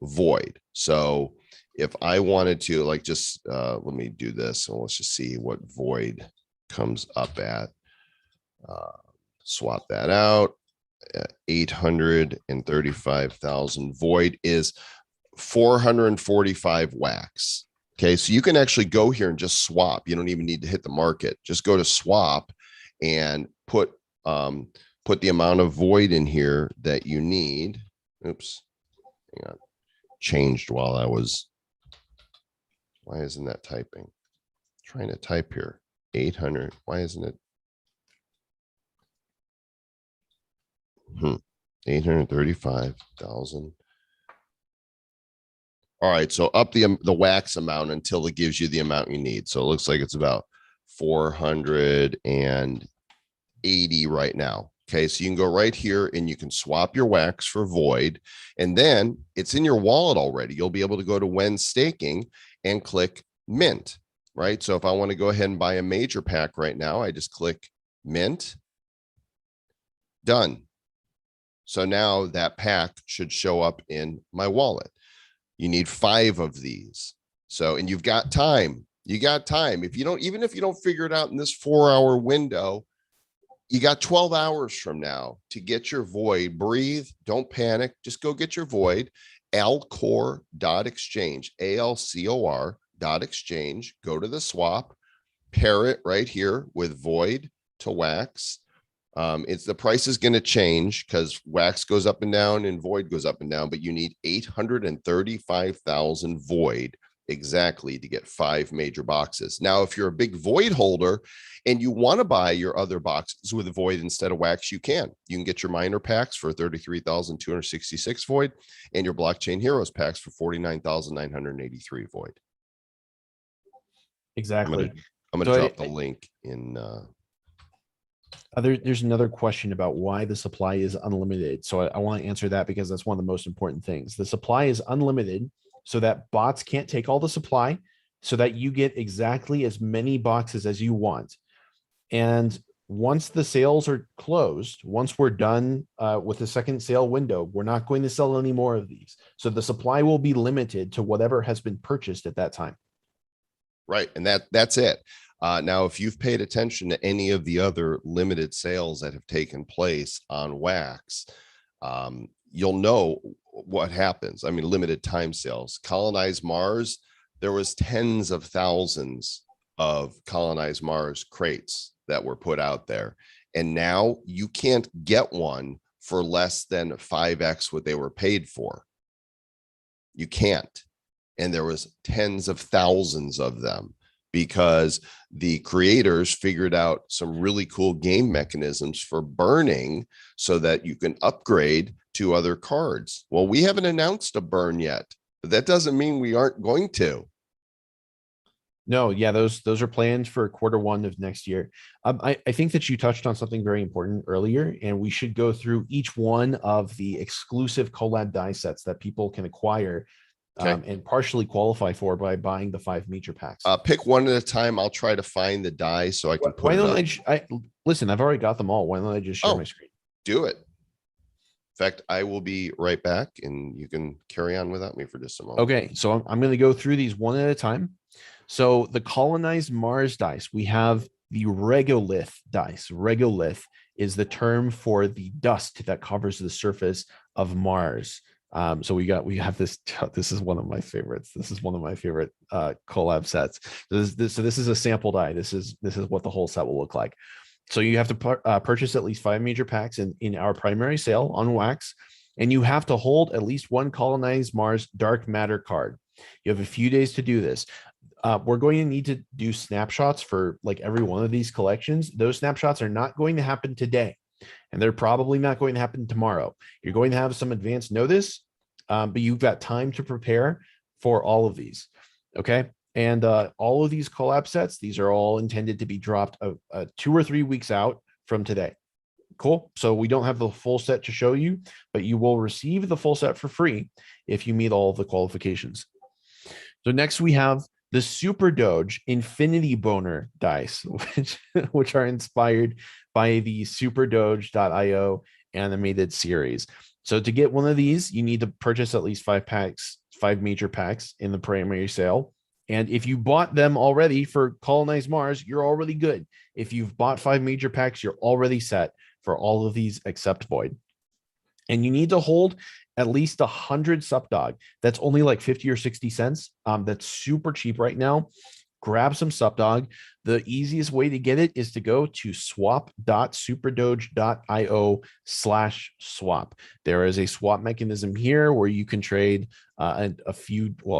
Void. So if I wanted to, like, just let me do this, and let's just see what Void comes up at. Swap that out. 835,000 Void is 445 Wax. Okay, so you can actually go here and just swap. You don't even need to hit the market. Just go to swap and put the amount of Void in here that you need. Oops, hang on. Changed while I was. Why isn't that typing? Trying to type here. 800. Why isn't it? 835,000. All right, so up the Wax amount until it gives you the amount you need. So it looks like it's about 480 right now. Okay, so you can go right here and you can swap your Wax for Void, and then it's in your wallet already. You'll be able to go to When Staking and click Mint, right? So if I want to go ahead and buy a major pack right now, I just click Mint. Done. So now that pack should show up in my wallet. You need 5 of these. So, and you've got time. You got time. If you don't, even if you don't figure it out in this 4-hour window, you got 12 hours from now to get your void. Breathe. Don't panic. Just go get your void. Alcor.exchange, ALCOR.exchange. Go to the swap, pair it right here with void to wax. It's the price is going to change because wax goes up and down and void goes up and down, but you need 835,000 void exactly to get 5 major boxes. Now, if you're a big void holder and you want to buy your other boxes with void instead of wax, you can get your minor packs for 33,266 void and your blockchain heroes packs for 49,983 void. Exactly. I'm gonna drop the link in. There's another question about why the supply is unlimited. So I want to answer that because that's one of the most important things. The supply is unlimited so that bots can't take all the supply, so that you get exactly as many boxes as you want. And once the sales are closed, once we're done with the second sale window, we're not going to sell any more of these. So the supply will be limited to whatever has been purchased at that time. Right. And that's it. Now, if you've paid attention to any of the other limited sales that have taken place on wax, you'll know what happens. I mean, limited time sales. Colonize Mars, there was tens of thousands of Colonize Mars crates that were put out there. And now you can't get one for less than 5x what they were paid for. You can't. And there was tens of thousands of them, because the creators figured out some really cool game mechanisms for burning so that you can upgrade to other cards. Well, we haven't announced a burn yet, but that doesn't mean we aren't going to. No, yeah, those are planned for Q1 of next year. I think that you touched on something very important earlier, and we should go through each one of the exclusive collab die sets that people can acquire. Okay. And partially qualify for by buying the 5 major packs. Pick one at a time. I'll try to find the die so I can put why don't I listen, I've already got them all. Why don't I just share my screen? Do it. In fact, I will be right back and you can carry on without me for just a moment. Okay, so I'm going to go through these one at a time. So the Colonize Mars dice, we have the regolith dice. Regolith is the term for the dust that covers the surface of Mars. So we have this. This is one of my favorites. This is one of my favorite collab sets. So this is a sample die. This is what the whole set will look like. So you have to purchase at least 5 major packs in our primary sale on wax, and you have to hold at least 1 Colonize Mars Dark Matter card. You have a few days to do this. We're going to need to do snapshots for like every one of these collections. Those snapshots are not going to happen today, and they're probably not going to happen tomorrow. You're going to have some advance notice, but you've got time to prepare for all of these. Okay. And all of these collab sets, these are all intended to be dropped 2 or 3 weeks out from today. Cool. So we don't have the full set to show you, but you will receive the full set for free if you meet all of the qualifications. So next we have the Super Doge Infinity Boner dice, which are inspired by the superdoge.io animated series. So to get one of these, you need to purchase at least 5 packs, 5 major packs in the primary sale. And if you bought them already for Colonize Mars, you're already good. If you've bought 5 major packs, you're already set for all of these except void. And you need to hold at least 100 Supdog. That's only like 50 or 60 cents. That's super cheap right now. Grab some Supdog. The easiest way to get it is to go to swap.superdoge.io/swap. There is a swap mechanism here where you can trade a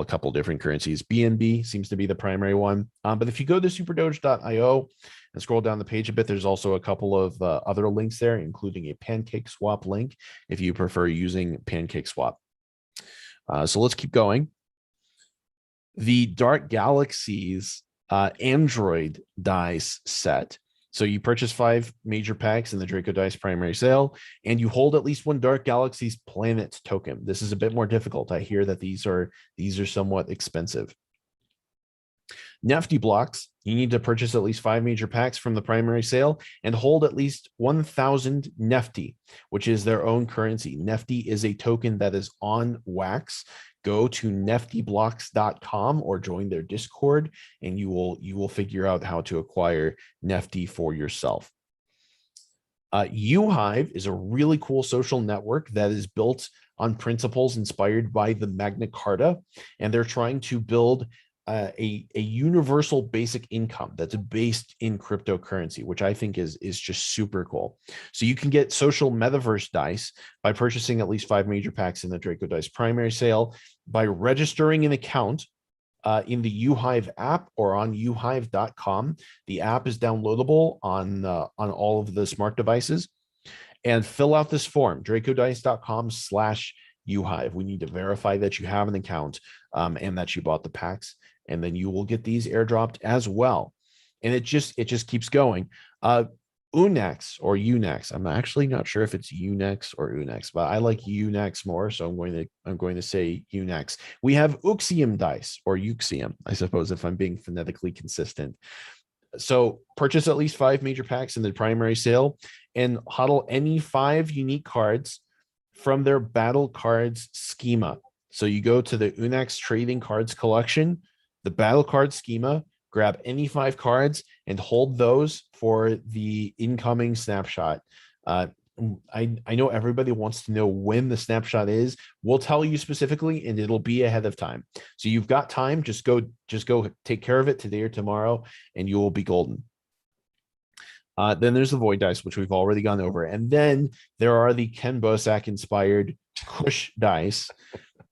couple different currencies. BNB seems to be the primary one. But if you go to superdoge.io and scroll down the page a bit, there's also a couple of other links there, including a Pancake Swap link if you prefer using Pancake Swap. So let's keep going. The Dark Galaxies Android dice set. So you purchase 5 major packs in the Draco Dice primary sale, and you hold at least 1 Dark Galaxies Planet token. This is a bit more difficult. I hear that these are somewhat expensive. Nefty blocks, you need to purchase at least 5 major packs from the primary sale and hold at least 1,000 Nefty, which is their own currency. Nefty is a token that is on Wax. Go to neftyblocks.com or join their Discord, and you will figure out how to acquire Nefty for yourself. UHive is a really cool social network that is built on principles inspired by the Magna Carta, and they're trying to build a universal basic income that's based in cryptocurrency, which I think is just super cool. So you can get social metaverse dice by purchasing at least 5 major packs in the Draco Dice primary sale, by registering an account in the UHive app or on uhive.com. The app is downloadable on all of the smart devices, and fill out this form, dracodice.com/UHive. We need to verify that you have an account and that you bought the packs, and then you will get these airdropped as well. And it just keeps going. Unex or Unex. I'm actually not sure if it's Unex or Unex, but I like Unex more, so I'm going to say Unex. We have Uxium dice or Uxium, I suppose, if I'm being phonetically consistent. So purchase at least 5 major packs in the primary sale and hodl any 5 unique cards from their battle cards schema. So you go to the Unex trading cards collection, the battle card schema, grab any 5 cards and hold those for the incoming snapshot. I know everybody wants to know when the snapshot is. We'll tell you specifically, and it'll be ahead of time. So you've got time. Just go take care of it today or tomorrow, and you will be golden. Then there's the Void dice, which we've already gone over, and then there are the Ken Bosak inspired Kush dice,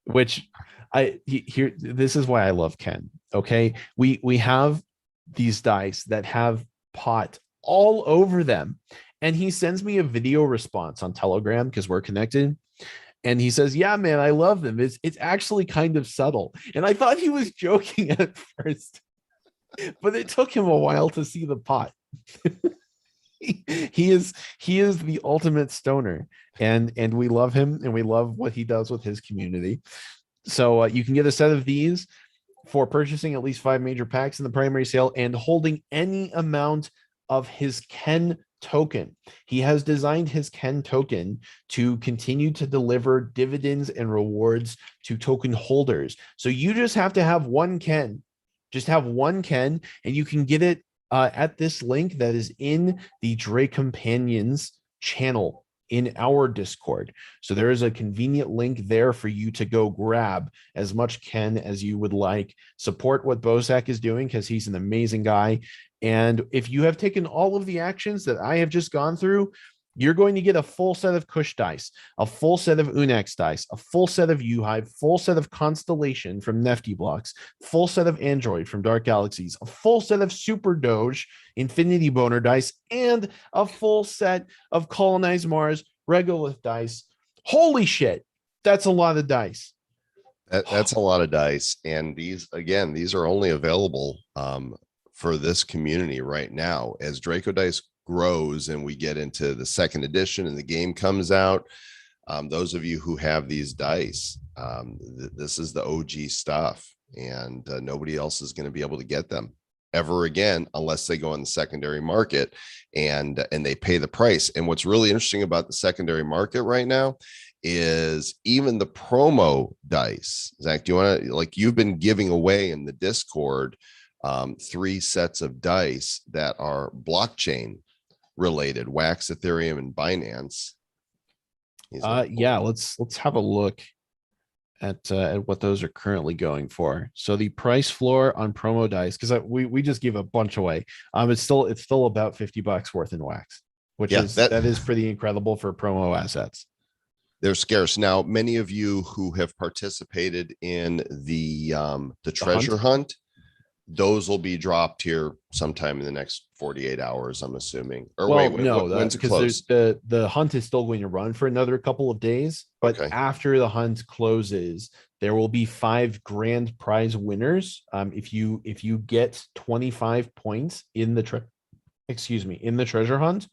which this is why I love Ken. Okay, we have these dice that have pot all over them, and he sends me a video response on Telegram because we're connected, and he says, "Yeah, man, I love them. It's actually kind of subtle." And I thought he was joking at first, but it took him a while to see the pot. he is the ultimate stoner, and we love him, and we love what he does with his community. So you can get a set of these for purchasing at least 5 major packs in the primary sale and holding any amount of his Ken token. He has designed his Ken token to continue to deliver dividends and rewards to token holders. So you just have to have one Ken. Just have one Ken, and you can get it at this link that is in the Dre Companions channel in our Discord. So there is a convenient link there for you to go grab as much Ken as you would like. Support what Bosak is doing because he's an amazing guy. And if you have taken all of the actions that I have just gone through, you're going to get a full set of Kush dice, a full set of Unex dice, a full set of UHive, full set of Constellation from Nefty Blocks, full set of Android from Dark Galaxies, a full set of Super Doge Infinity Boner dice, and a full set of Colonize Mars Regolith dice. Holy shit, that's a lot of dice. That's a lot of dice, and these are only available for this community right now. As Draco Dice grows and we get into the 2nd edition and the game comes out, those of you who have these dice, this is the OG stuff, and nobody else is going to be able to get them ever again unless they go on the secondary market and they pay the price. And what's really interesting about the secondary market right now is even the promo dice. Zach, do you want to, like, you've been giving away in the Discord 3 sets of dice that are blockchain related, Wax, Ethereum, and Binance. Yeah, let's have a look at what those are currently going for. So the price floor on promo dice, because we just gave a bunch away. It's still about $50 worth in Wax, which that is pretty incredible for promo assets. They're scarce. Now, many of you who have participated in the treasure hunt, those will be dropped here sometime in the next 48 hours, I'm assuming. Or when's it close? The hunt is still going to run for another couple of days, but after the hunt closes, there will be 5 grand prize winners. If you get 25 points in the treasure hunt,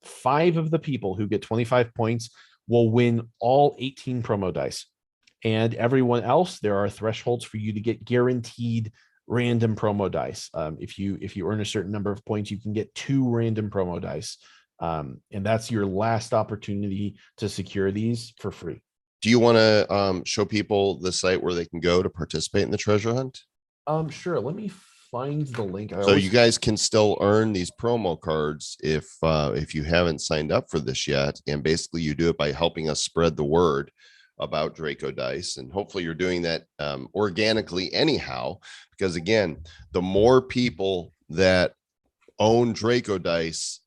5 of the people who get 25 points will win all 18 promo dice. And everyone else, there are thresholds for you to get guaranteed random promo dice. If you earn a certain number of points, you can get 2 random promo dice. And that's your last opportunity to secure these for free. Do you want to show people the site where they can go to participate in the treasure hunt? Sure. Let me find the link. So you guys can still earn these promo cards if you haven't signed up for this yet. And basically you do it by helping us spread the word about Draco Dice. And hopefully you're doing that organically anyhow, because again, the more people that own Draco Dice,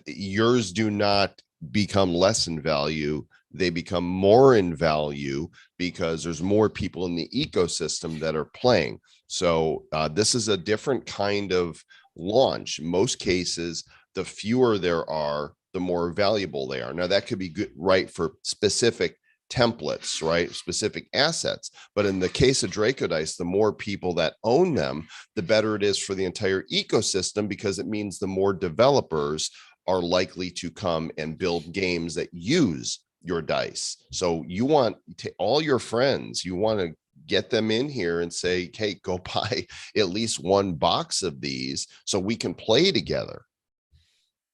yours do not become less in value. They become more in value because there's more people in the ecosystem that are playing. So this is a different kind of launch. In most cases, the fewer there are, the more valuable they are. Now that could be good, right, for specific templates, right, specific assets. But in the case of Draco Dice, the more people that own them, the better it is for the entire ecosystem, because it means the more developers are likely to come and build games that use your dice. So you want to all your friends, you want to get them in here and say, hey, go buy at least 1 box of these so we can play together.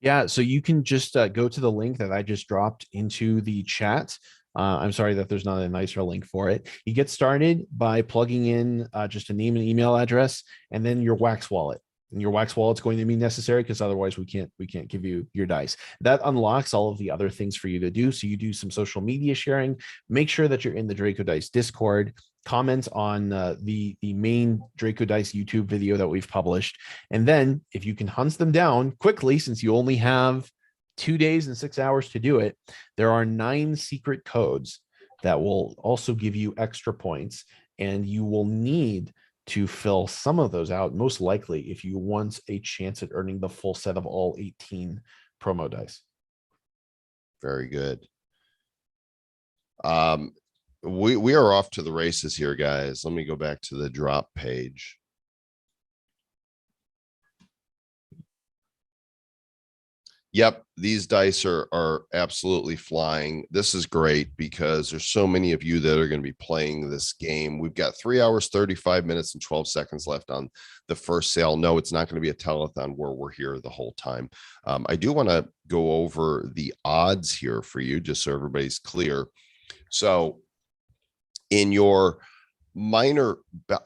Yeah, so you can just go to the link that I just dropped into the chat. I'm sorry that there's not a nicer link for it. You get started by plugging in just a name and email address, and then your Wax wallet. And your Wax wallet's going to be necessary because otherwise we can't give you your dice. That unlocks all of the other things for you to do. So you do some social media sharing. Make sure that you're in the Draco Dice Discord. Comment on the main Draco Dice YouTube video that we've published. And then if you can hunt them down quickly, since you only have 2 days and 6 hours to do it, there are 9 secret codes that will also give you extra points. And you will need to fill some of those out, most likely, if you want a chance at earning the full set of all 18 promo dice. Very good. We are off to the races here, guys. Let me go back to the drop page. Yep, these dice are absolutely flying. This is great because there's so many of you that are going to be playing this game. We've got 3 hours, 35 minutes, and 12 seconds left on the first sale. No, it's not going to be a telethon where we're here the whole time. I do want to go over the odds here for you, just so everybody's clear. So in your minor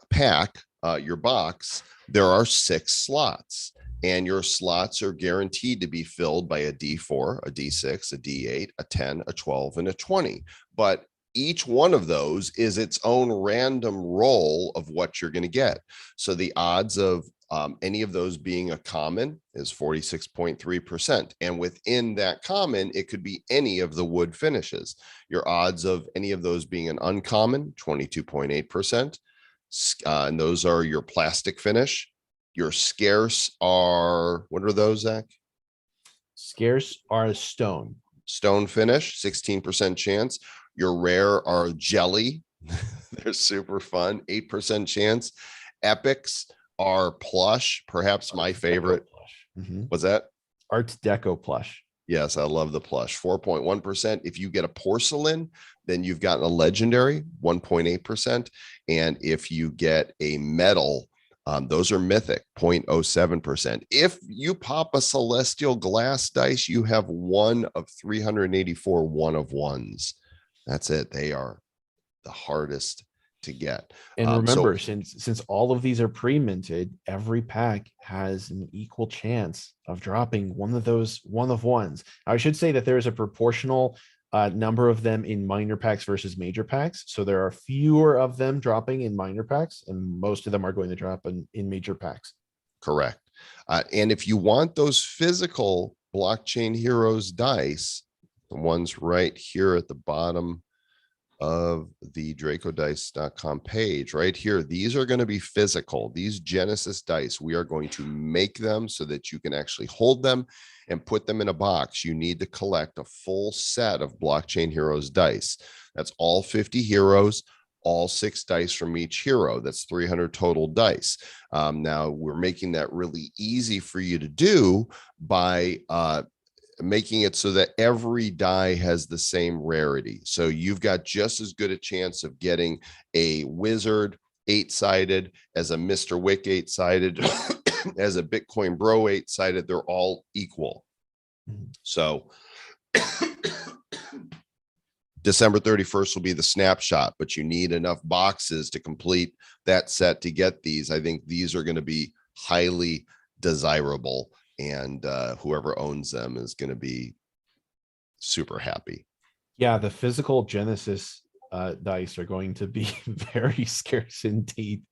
pack, your box, there are 6 slots. And your slots are guaranteed to be filled by a D4, a D6, a D8, a 10, a 12, and a 20. But each one of those is its own random roll of what you're going to get. So the odds of any of those being a common is 46.3%. And within that common, it could be any of the wood finishes. Your odds of any of those being an uncommon, 22.8%. And those are your plastic finish. Your scarce are, what are those, Zach? Scarce are stone. Stone finish, 16% chance. Your rare are jelly. They're super fun, 8% chance. Epics are plush, perhaps my favorite. Was that? Art Deco plush. Yes, I love the plush, 4.1%. If you get a porcelain, then you've gotten a legendary, 1.8%. And if you get a metal, those are mythic, 0.07%. If you pop a celestial glass dice, you have 1 of 384 one of ones. That's it. They are the hardest to get. And remember, since all of these are pre-minted, every pack has an equal chance of dropping one of those one of ones. I should say that there is a proportional number of them in minor packs versus major packs. So there are fewer of them dropping in minor packs, and most of them are going to drop in major packs. Correct. And if you want those physical Blockchain Heroes dice, the ones right here at the bottom of the dracodice.com page right here, these are going to be physical. These Genesis dice, we are going to make them so that you can actually hold them and put them in a box. You need to collect a full set of Blockchain Heroes dice. That's all 50 heroes, all 6 dice from each hero. That's 300 total dice. Now we're making that really easy for you to do by making it so that every die has the same rarity. So you've got just as good a chance of getting a wizard, 8-sided, as a Mr. Wick 8-sided, as a Bitcoin Bro 8-sided. They're all equal. So December 31st will be the snapshot, but you need enough boxes to complete that set to get these. I think these are going to be highly desirable, and whoever owns them is going to be super happy. Yeah, the physical Genesis dice are going to be very scarce indeed.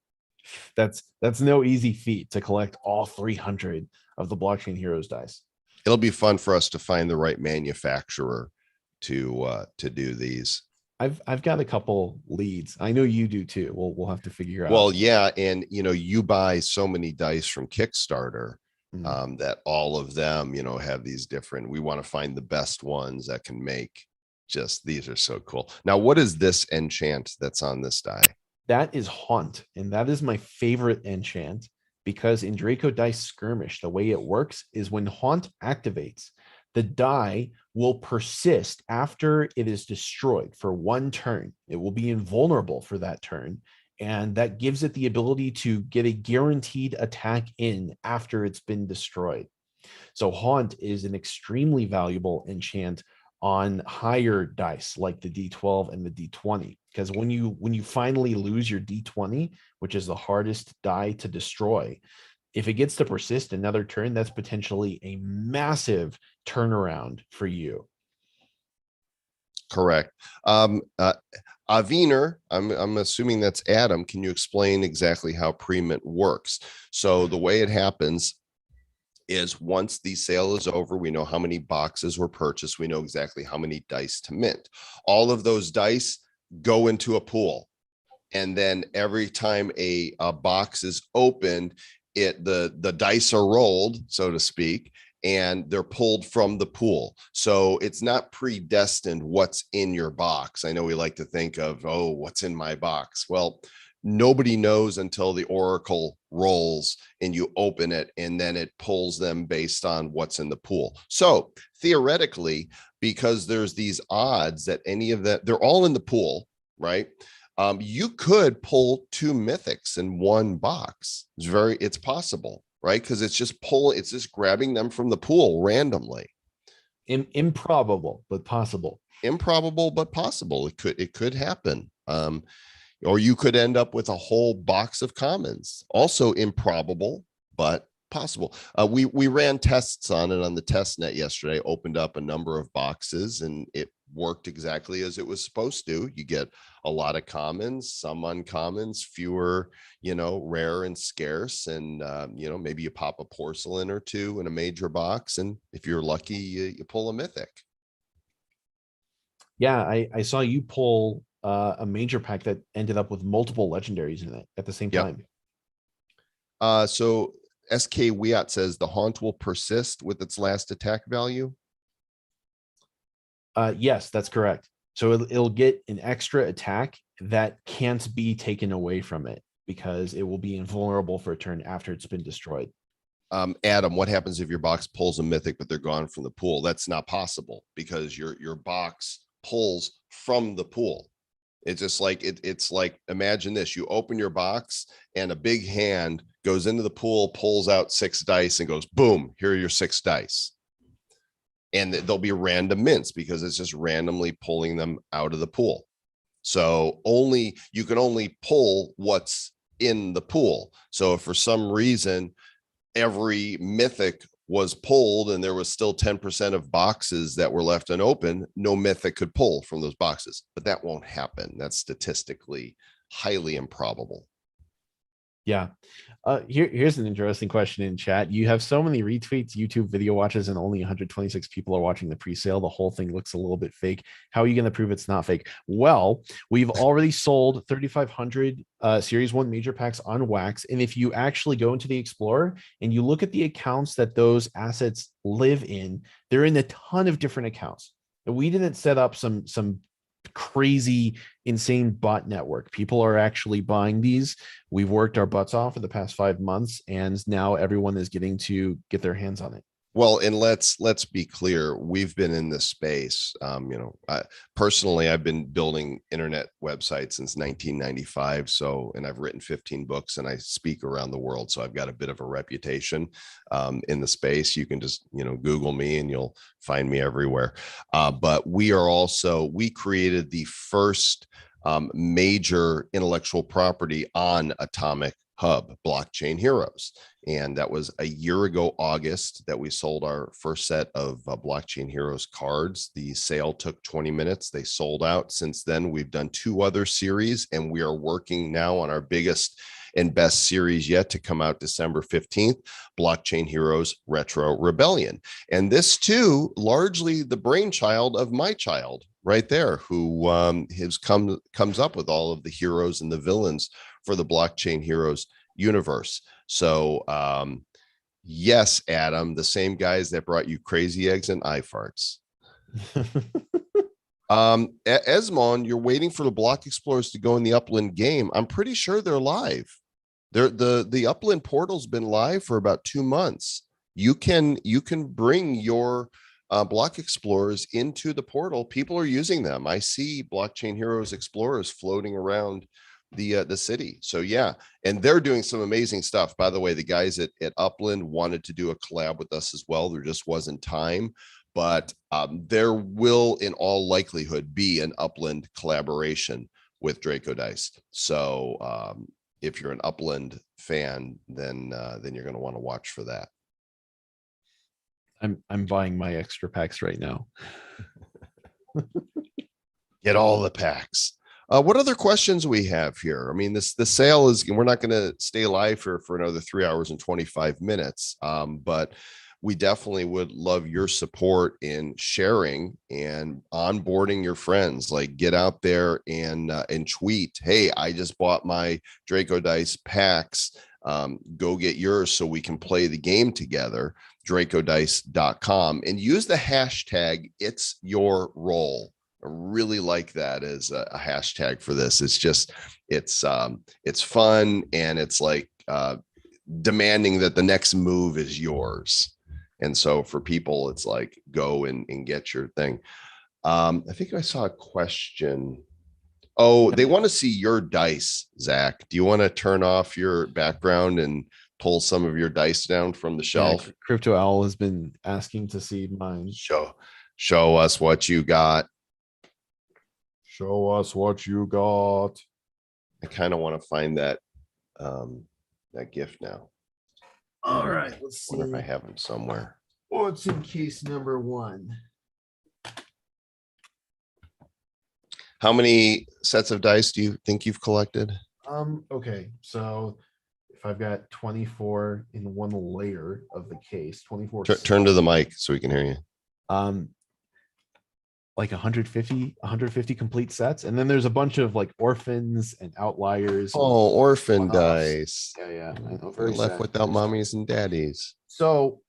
That's no easy feat to collect all 300 of the Blockchain Heroes dice. It'll be fun for us to find the right manufacturer to do these. I've got a couple leads. I know you do too. We'll have to figure out. Well, yeah, and you buy so many dice from Kickstarter that all of them, have these different. We want to find the best ones that can make. Just these are so cool. Now, what is this enchant that's on this die? That is Haunt, and that is my favorite enchant because in Draco Dice Skirmish, the way it works is when Haunt activates, the die will persist after it is destroyed for 1 turn. It will be invulnerable for that turn, and that gives it the ability to get a guaranteed attack in after it's been destroyed. So Haunt is an extremely valuable enchant on higher dice like the D12 and the D20, because when you finally lose your D20, which is the hardest die to destroy, if it gets to persist another turn, that's potentially a massive turnaround for you. Correct. Aviner, I'm assuming that's Adam. Can you explain exactly how Premint works? So the way it happens is once the sale is over, we know how many boxes were purchased. We know exactly how many dice to mint. All of those dice go into a pool. And then every time a box is opened, the dice are rolled, so to speak, and they're pulled from the pool. So it's not predestined what's in your box. I know we like to think of, oh, what's in my box? Well, nobody knows until the oracle rolls and you open it, and then it pulls them based on what's in the pool. So theoretically, because there's these odds that any of that, they're all in the pool, right? You could pull 2 mythics in 1 box. It's possible, right? Because it's just grabbing them from the pool randomly. Improbable, but possible. Improbable, but possible. It could happen. Or you could end up with a whole box of commons. Also improbable, but possible. We ran tests on it on the test net yesterday, opened up a number of boxes, and it worked exactly as it was supposed to. You get a lot of commons, some uncommons, fewer, rare and scarce. And, maybe you pop a porcelain or 2 in a major box. And if you're lucky, you pull a mythic. Yeah, I saw you pull a major pack that ended up with multiple legendaries in it at the same time. So SK Wiat says the Haunt will persist with its last attack value. Yes, that's correct. So it'll get an extra attack that can't be taken away from it because it will be invulnerable for a turn after it's been destroyed. Adam, what happens if your box pulls a mythic, but they're gone from the pool? That's not possible because your box pulls from the pool. It's just like it's like, imagine this: you open your box and a big hand goes into the pool, pulls out 6 dice and goes, boom, here are your 6 dice. And they'll be random mints because it's just randomly pulling them out of the pool. So you can only pull what's in the pool. So if for some reason every mythic was pulled and there was still 10% of boxes that were left unopened, no mythic could pull from those boxes. But that won't happen. That's statistically highly improbable. Yeah. Here's an interesting question in chat. You have so many retweets, YouTube video watches, and only 126 people are watching the pre-sale. The whole thing looks a little bit fake. How are you going to prove it's not fake? Well, we've already sold 3,500 Series 1 major packs on wax. And if you actually go into the Explorer and you look at the accounts that those assets live in, they're in a ton of different accounts. And we didn't set up some crazy, insane bot network. People are actually buying these. We've worked our butts off for the past 5 months, and now everyone is getting to get their hands on it. Well, and let's be clear. We've been in this space. Personally, I've been building internet websites since 1995. So, and I've written 15 books, and I speak around the world. So I've got a bit of a reputation in the space. You can just Google me, and you'll find me everywhere. But we created the first major intellectual property on Atomic Hub, Blockchain Heroes. And that was a year ago, August, that we sold our first set of Blockchain Heroes cards. The sale took 20 minutes. They sold out. Since then, we've done 2 other series, and we are working now on our biggest and best series yet to come out December 15th, Blockchain Heroes Retro Rebellion. And this too, largely the brainchild of my child right there, who comes up with all of the heroes and the villains for the Blockchain Heroes universe. So yes, Adam, the same guys that brought you crazy eggs and eye farts. Esmond, you're waiting for the Block Explorers to go in the Upland game. I'm pretty sure they're live. The Upland portal's been live for about 2 months. You can bring your Block Explorers into the portal. People are using them. I see Blockchain Heroes Explorers floating around the city. So yeah, and they're doing some amazing stuff. By the way, the guys at Upland wanted to do a collab with us as well. There just wasn't time, but there will in all likelihood be an Upland collaboration with Draco Dice. So if you're an Upland fan, then you're going to want to watch for that. I'm buying my extra packs right now. Get all the packs. What other questions we have here? I mean, the sale is, we're not going to stay live for another 3 hours and 25 minutes. But we definitely would love your support in sharing and onboarding your friends. Like, get out there and tweet, hey, I just bought my Draco Dice packs. Go get yours so we can play the game together. DracoDice.com, and use the hashtag It's Your Role. I really like that as a hashtag for this. It's just, it's fun, and it's like demanding that the next move is yours. And so for people, it's like, go and get your thing. I think I saw a question. Oh, they want to see your dice, Zach. Do you want to turn off your background and pull some of your dice down from the shelf? Yeah, Crypto Owl has been asking to see mine. Show us what you got. Show us what you got. I kind of want to find that gift now. All right, let's see. Wonder if I have them somewhere. What's in case number 1? How many sets of dice do you think you've collected? Okay, so if I've got 24 in one layer of the case, 24. Turn to the mic so we can hear you. Like 150 complete sets, and then there's a bunch of like orphans and outliers. Oh, orphan dice. Yeah. I know, We're left without mommies and daddies. So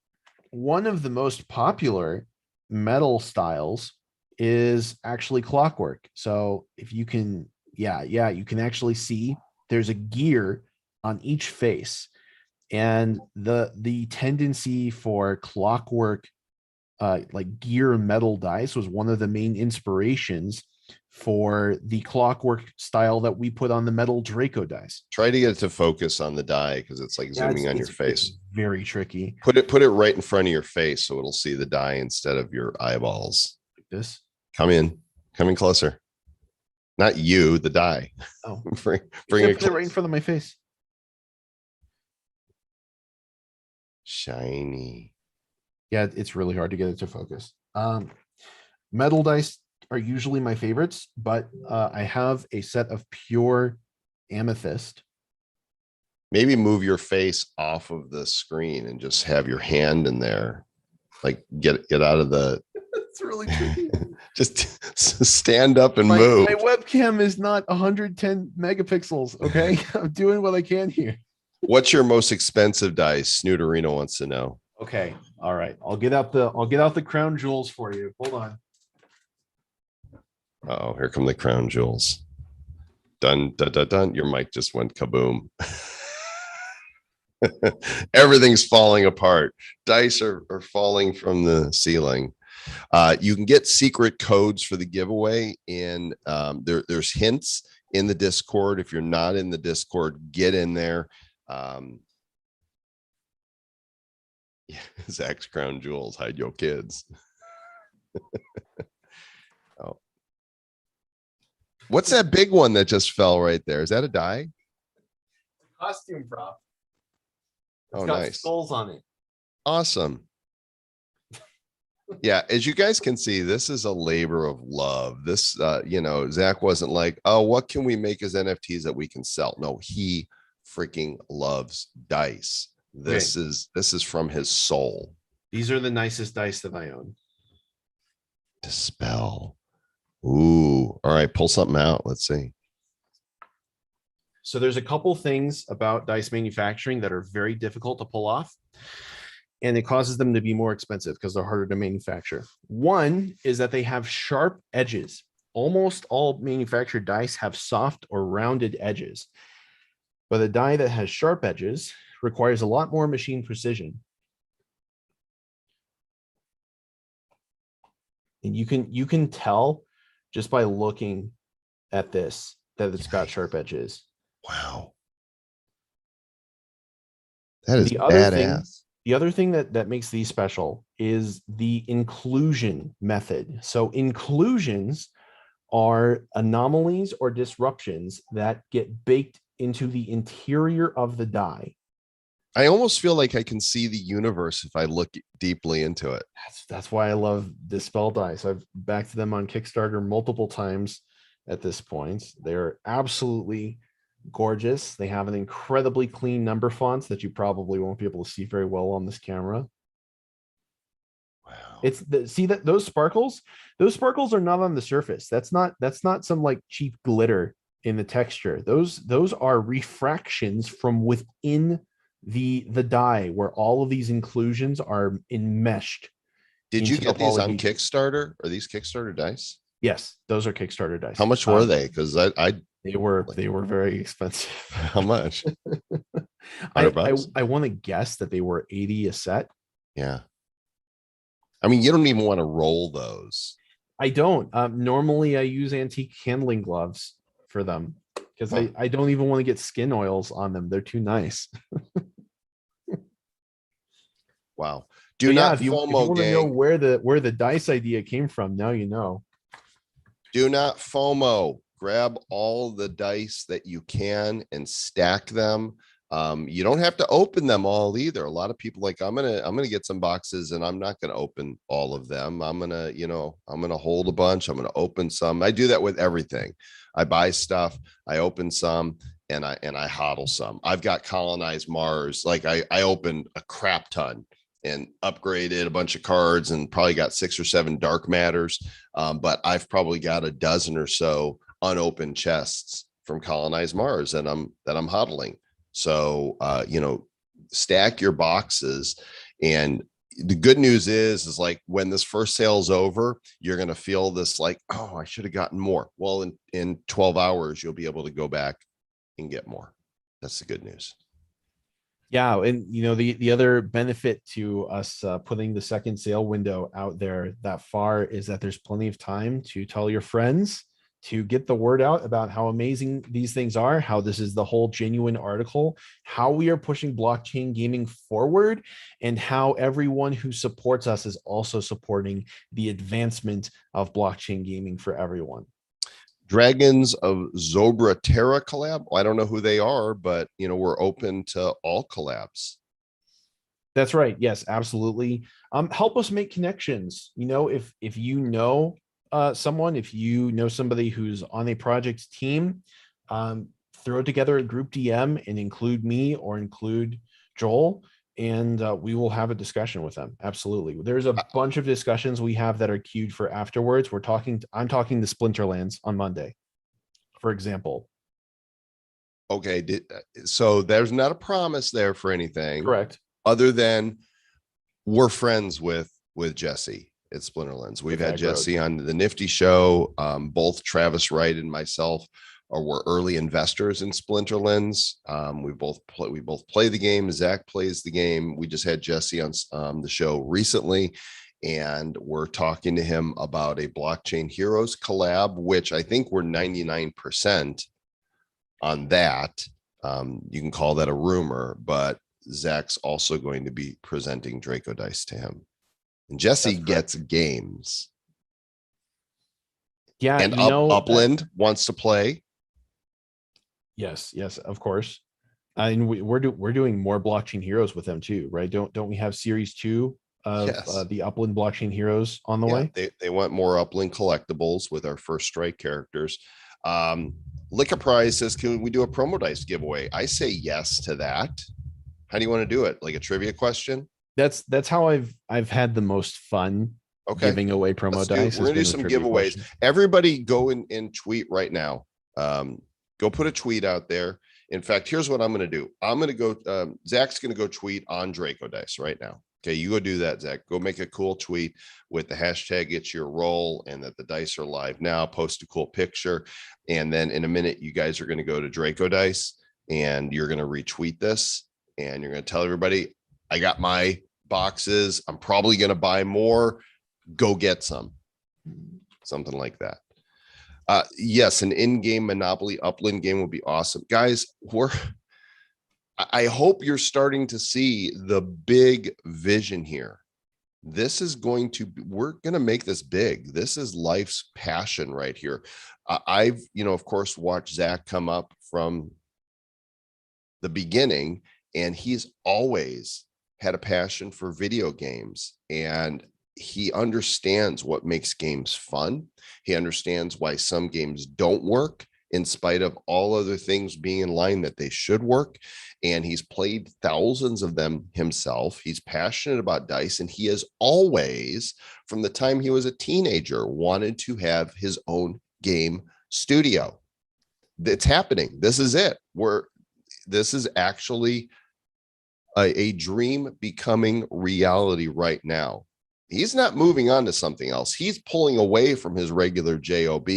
one of the most popular metal styles is actually clockwork. So if you can, you can actually see there's a gear on each face, and the tendency for clockwork like gear metal dice was one of the main inspirations for the clockwork style that we put on the metal Draco dice. Try to get it to focus on the die, because it's like zooming on your face. It's very tricky. Put it right in front of your face so it'll see the die instead of your eyeballs. Like this. Come in closer. Not you, the die. Oh, bring it right in front of my face. Shiny. Yeah, it's really hard to get it to focus. Metal dice are usually my favorites, but I have a set of pure amethyst. Maybe move your face off of the screen and just have your hand in there. Like get out of the. It's really tricky. Just stand up and move. My webcam is not 110 megapixels. Okay, I'm doing what I can here. What's your most expensive dice? Snooterino wants to know. Okay, all right. I'll get out the crown jewels for you. Hold on. Oh, here come the crown jewels. Dun dun dun dun. Your mic just went kaboom. Everything's falling apart. Dice are falling from the ceiling. You can get secret codes for the giveaway, and there's hints in the Discord. If you're not in the Discord, get in there. Yeah, Zach's crown jewels, hide your kids. Oh, what's that big one that just fell right there? Is that a die? Costume prop. It's Oh, got nice. skulls on it. Awesome. Yeah, as you guys can see, this is a labor of love. This, Zach wasn't like, oh, what can we make as NFTs that we can sell? No, he freaking loves dice. This is from his soul. These are the nicest dice that I own. Dispel. Ooh, all right, pull something out. Let's see. So there's a couple things about dice manufacturing that are very difficult to pull off, and it causes them to be more expensive because they're harder to manufacture. One is that they have sharp edges. Almost all manufactured dice have soft or rounded edges, but a die that has sharp edges requires a lot more machine precision. And you can tell just by looking at this that it's got sharp edges. Wow. That is the other thing, badass. the other thing that makes these special is the inclusion method. So inclusions are anomalies or disruptions that get baked into the interior of the die. I almost feel like I can see the universe if I look deeply into it. That's why I love Dispel dice. I've backed them on Kickstarter multiple times at this point. They're absolutely gorgeous. They have an incredibly clean number fonts that you probably won't be able to see very well on this camera. Wow. See that those sparkles are not on the surface. That's not some like cheap glitter in the texture. Those are refractions from within the die where all of these inclusions are enmeshed. Did you get these on Kickstarter? Are these Kickstarter dice? Yes, those are Kickstarter dice. How much were they? Because they were very expensive. How much? I want to guess that they were 80 a set. Yeah. I mean, you don't even want to roll those. I don't. Normally I use antique handling gloves for them because I don't even want to get skin oils on them. They're too nice. Wow. If you want to know where the dice idea came from, now you know. Do not FOMO. Grab all the dice that you can and stack them. You don't have to open them all either. A lot of people like, I'm gonna get some boxes and I'm not gonna open all of them. I'm gonna hold a bunch. I'm gonna open some. I do that with everything. I buy stuff, I open some, and I hodl some. I've got Colonized Mars. Like I opened a crap ton and upgraded a bunch of cards and probably got 6 or 7 dark matters. But I've probably got a dozen or so unopened chests from Colonized Mars that I'm hodling. So, stack your boxes. And the good news is like when this first sale is over, you're going to feel this like, oh, I should have gotten more. Well, in 12 hours, you'll be able to go back and get more. That's the good news. Yeah. And, the other benefit to us putting the second sale window out there that far is that there's plenty of time to tell your friends, to get the word out about how amazing these things are, how this is the whole genuine article, how we are pushing blockchain gaming forward, and how everyone who supports us is also supporting the advancement of blockchain gaming for everyone. Dragons of Zobra Terra collab. Well, I don't know who they are, but we're open to all collabs. That's right. Yes, absolutely. Help us make connections. If you know someone, if you know somebody who's on a project team, throw together a group DM and include me or include Joel, and we will have a discussion with them. Absolutely. There's a bunch of discussions we have that are queued for afterwards. I'm talking to Splinterlands on Monday, for example. Okay. So there's not a promise there for anything. Correct. Other than we're friends with Jesse at Splinterlands. We've had Jesse on the Nifty show. Both Travis Wright and myself or we're early investors in Splinterlands. We both play the game. Zach plays the game. We just had Jesse on the show recently, and we're talking to him about a Blockchain Heroes collab, which I think we're 99% on that. You can call that a rumor, but Zach's also going to be presenting Draco Dice to him. And Jesse gets games. Yeah, and Upland wants to play. Yes, of course. And we're doing more Blockchain Heroes with them too, right? Don't we have series 2 of the Upland Blockchain Heroes on the way? They want more Upland collectibles with our first strike characters. Liquor Prize says, can we do a promo dice giveaway? I say yes to that. How do you want to do it? Like a trivia question? That's how I've had the most fun. Okay. Giving away promo dice. We're gonna do some giveaways. Questions. Everybody go and tweet right now. Go put a tweet out there. In fact, here's what I'm gonna do. I'm gonna go. Zach's gonna go tweet on Draco Dice right now. Okay, you go do that, Zach. Go make a cool tweet with the hashtag "It's Your Roll" and that the dice are live now. Post a cool picture, and then in a minute, you guys are gonna go to Draco Dice and you're gonna retweet this, and you're gonna tell everybody, "I got my boxes. I'm probably gonna buy more. Go get something like that." Yes, an in-game Monopoly Upland game would be awesome. Guys, I hope you're starting to see the big vision here. This is we're going to make this big. This is life's passion right here. I've, of course, watched Zach come up from the beginning, and he's always had a passion for video games, and he understands what makes games fun. He understands why some games don't work in spite of all other things being in line that they should work. And he's played thousands of them himself. He's passionate about dice, and he has always, from the time he was a teenager, wanted to have his own game studio. It's happening. This is it. This is actually a dream becoming reality right now. He's not moving on to something else. He's pulling away from his regular job.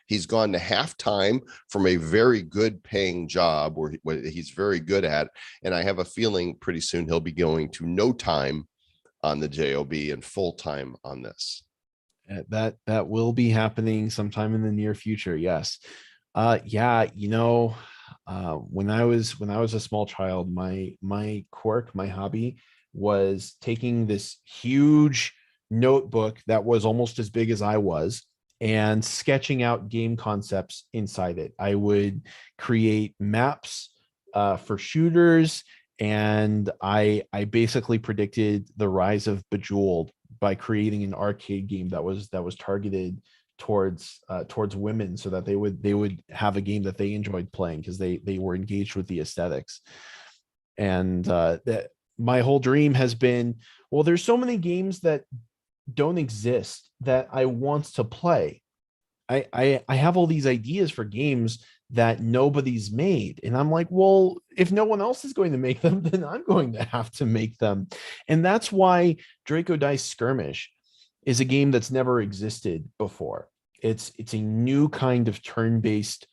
He's gone to halftime from a very good paying job where he's very good at. And I have a feeling pretty soon he'll be going to no time on the job and full time on this. That will be happening sometime in the near future. Yes. Yeah. When I was a small child, my quirk, my hobby was taking this huge notebook that was almost as big as I was and sketching out game concepts inside it. I would create maps for shooters, and I basically predicted the rise of Bejeweled by creating an arcade game that was targeted towards women, so that they would have a game that they enjoyed playing because they were engaged with the aesthetics. And that my whole dream has been, well, there's so many games that don't exist that I want to play. I have all these ideas for games that nobody's made, and I'm like, well, if no one else is going to make them, then I'm going to have to make them. And that's why Draco Dice Skirmish is a game that's never existed before. It's a new kind of turn-based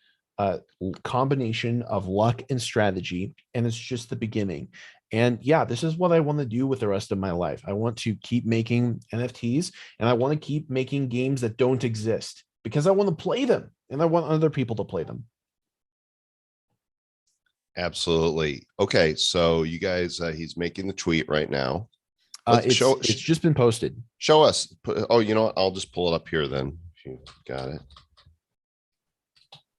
combination of luck and strategy, and it's just the beginning. And yeah, this is what I want to do with the rest of my life. I want to keep making NFTs, and I want to keep making games that don't exist because I want to play them and I want other people to play them. Absolutely. Okay, so you guys, he's making the tweet right now. It's just been posted. Show us. Oh, you know what? I'll just pull it up here then. If you got it.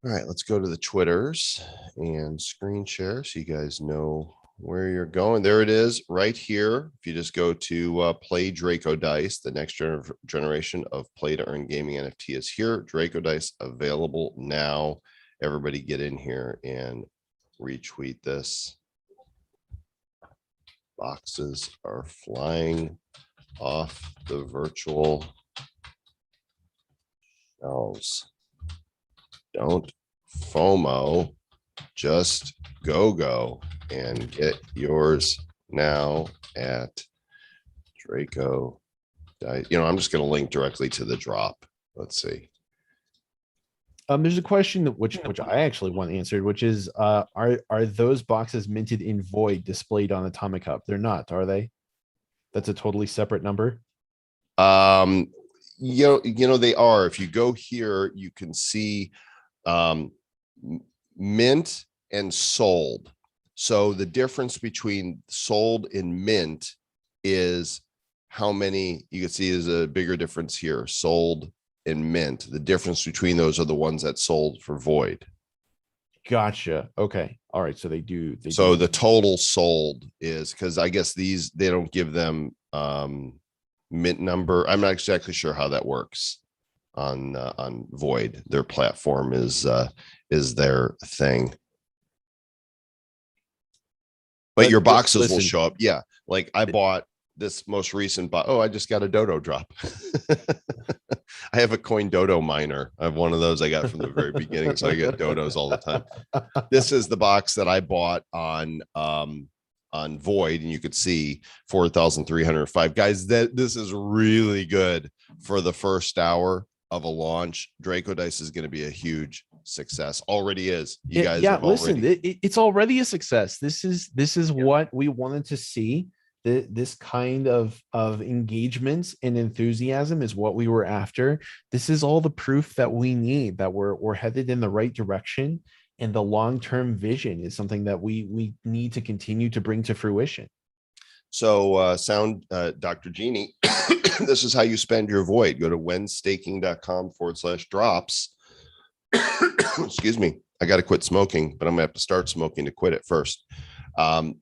All right, let's go to the Twitters and screen share so you guys know where you're going. There it is right here. If you just go to play Draco Dice, the next generation of play to earn gaming NFT is here. Draco Dice available now. Everybody get in here and retweet this. Boxes are flying off the virtual shelves. Don't FOMO, just go and get yours now at Draco Dice. I'm just going to link directly to the drop. Let's see. There's a question which I actually want answered, which is, are those boxes minted in void displayed on Atomic Hub? They're not, are they? That's a totally separate number. Um, you know they are. If you go here, you can see mint and sold. So the difference between sold and mint is how many. You can see is a bigger difference here. Sold and mint. The difference between those are the ones that sold for void. Gotcha. Okay. All right. So they do. So the total sold is, because I guess these, they don't give them mint number. I'm not exactly sure how that works on void. Their platform is their thing. But your boxes will show up. Yeah. Like I bought this most recent I just got a dodo drop. I have a coin dodo miner. I have one of those I got from the very beginning. So I get dodos all the time. This is the box that I bought on void, and you could see 4,305. Guys, this is really good for the first hour of a launch. Draco Dice is going to be a huge success. Already is. You guys, yeah, listen, it's already a success. This is what we wanted to see. This kind of engagement and enthusiasm is what we were after. This is all the proof that we need that we're headed in the right direction, and the long-term vision is something that we need to continue to bring to fruition. So Dr. Genie, this is how you spend your void. Go to whenstaking.com/drops. Excuse me. I got to quit smoking, but I'm gonna have to start smoking to quit it first.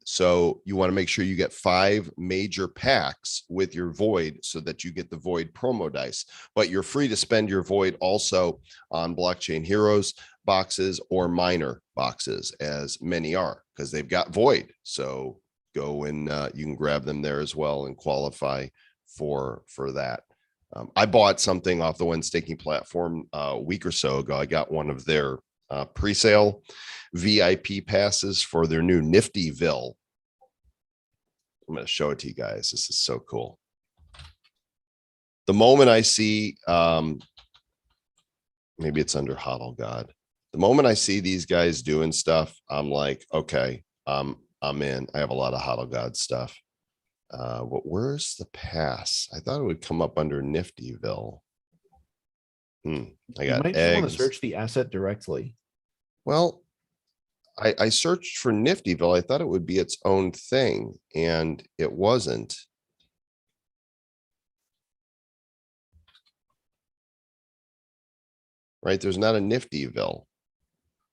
So you want to make sure you get 5 major packs with your void so that you get the void promo dice, but you're free to spend your void also on Blockchain Heroes boxes or miner boxes, as many are, because they've got void. So go and you can grab them there as well and qualify for that. I bought something off the When Staking platform a week or so ago. I got one of their pre-sale VIP passes for their new Niftyville. I'm going to show it to you guys. This is so cool. The moment I see, maybe it's under Hodl God. The moment I see these guys doing stuff, I'm like, okay, I'm in. I have a lot of Hodl God stuff. But where's the pass? I thought it would come up under Niftyville. I got might just want to search the asset directly. Well, I searched for Niftyville. I thought it would be its own thing, and it wasn't. Right? There's not a Niftyville.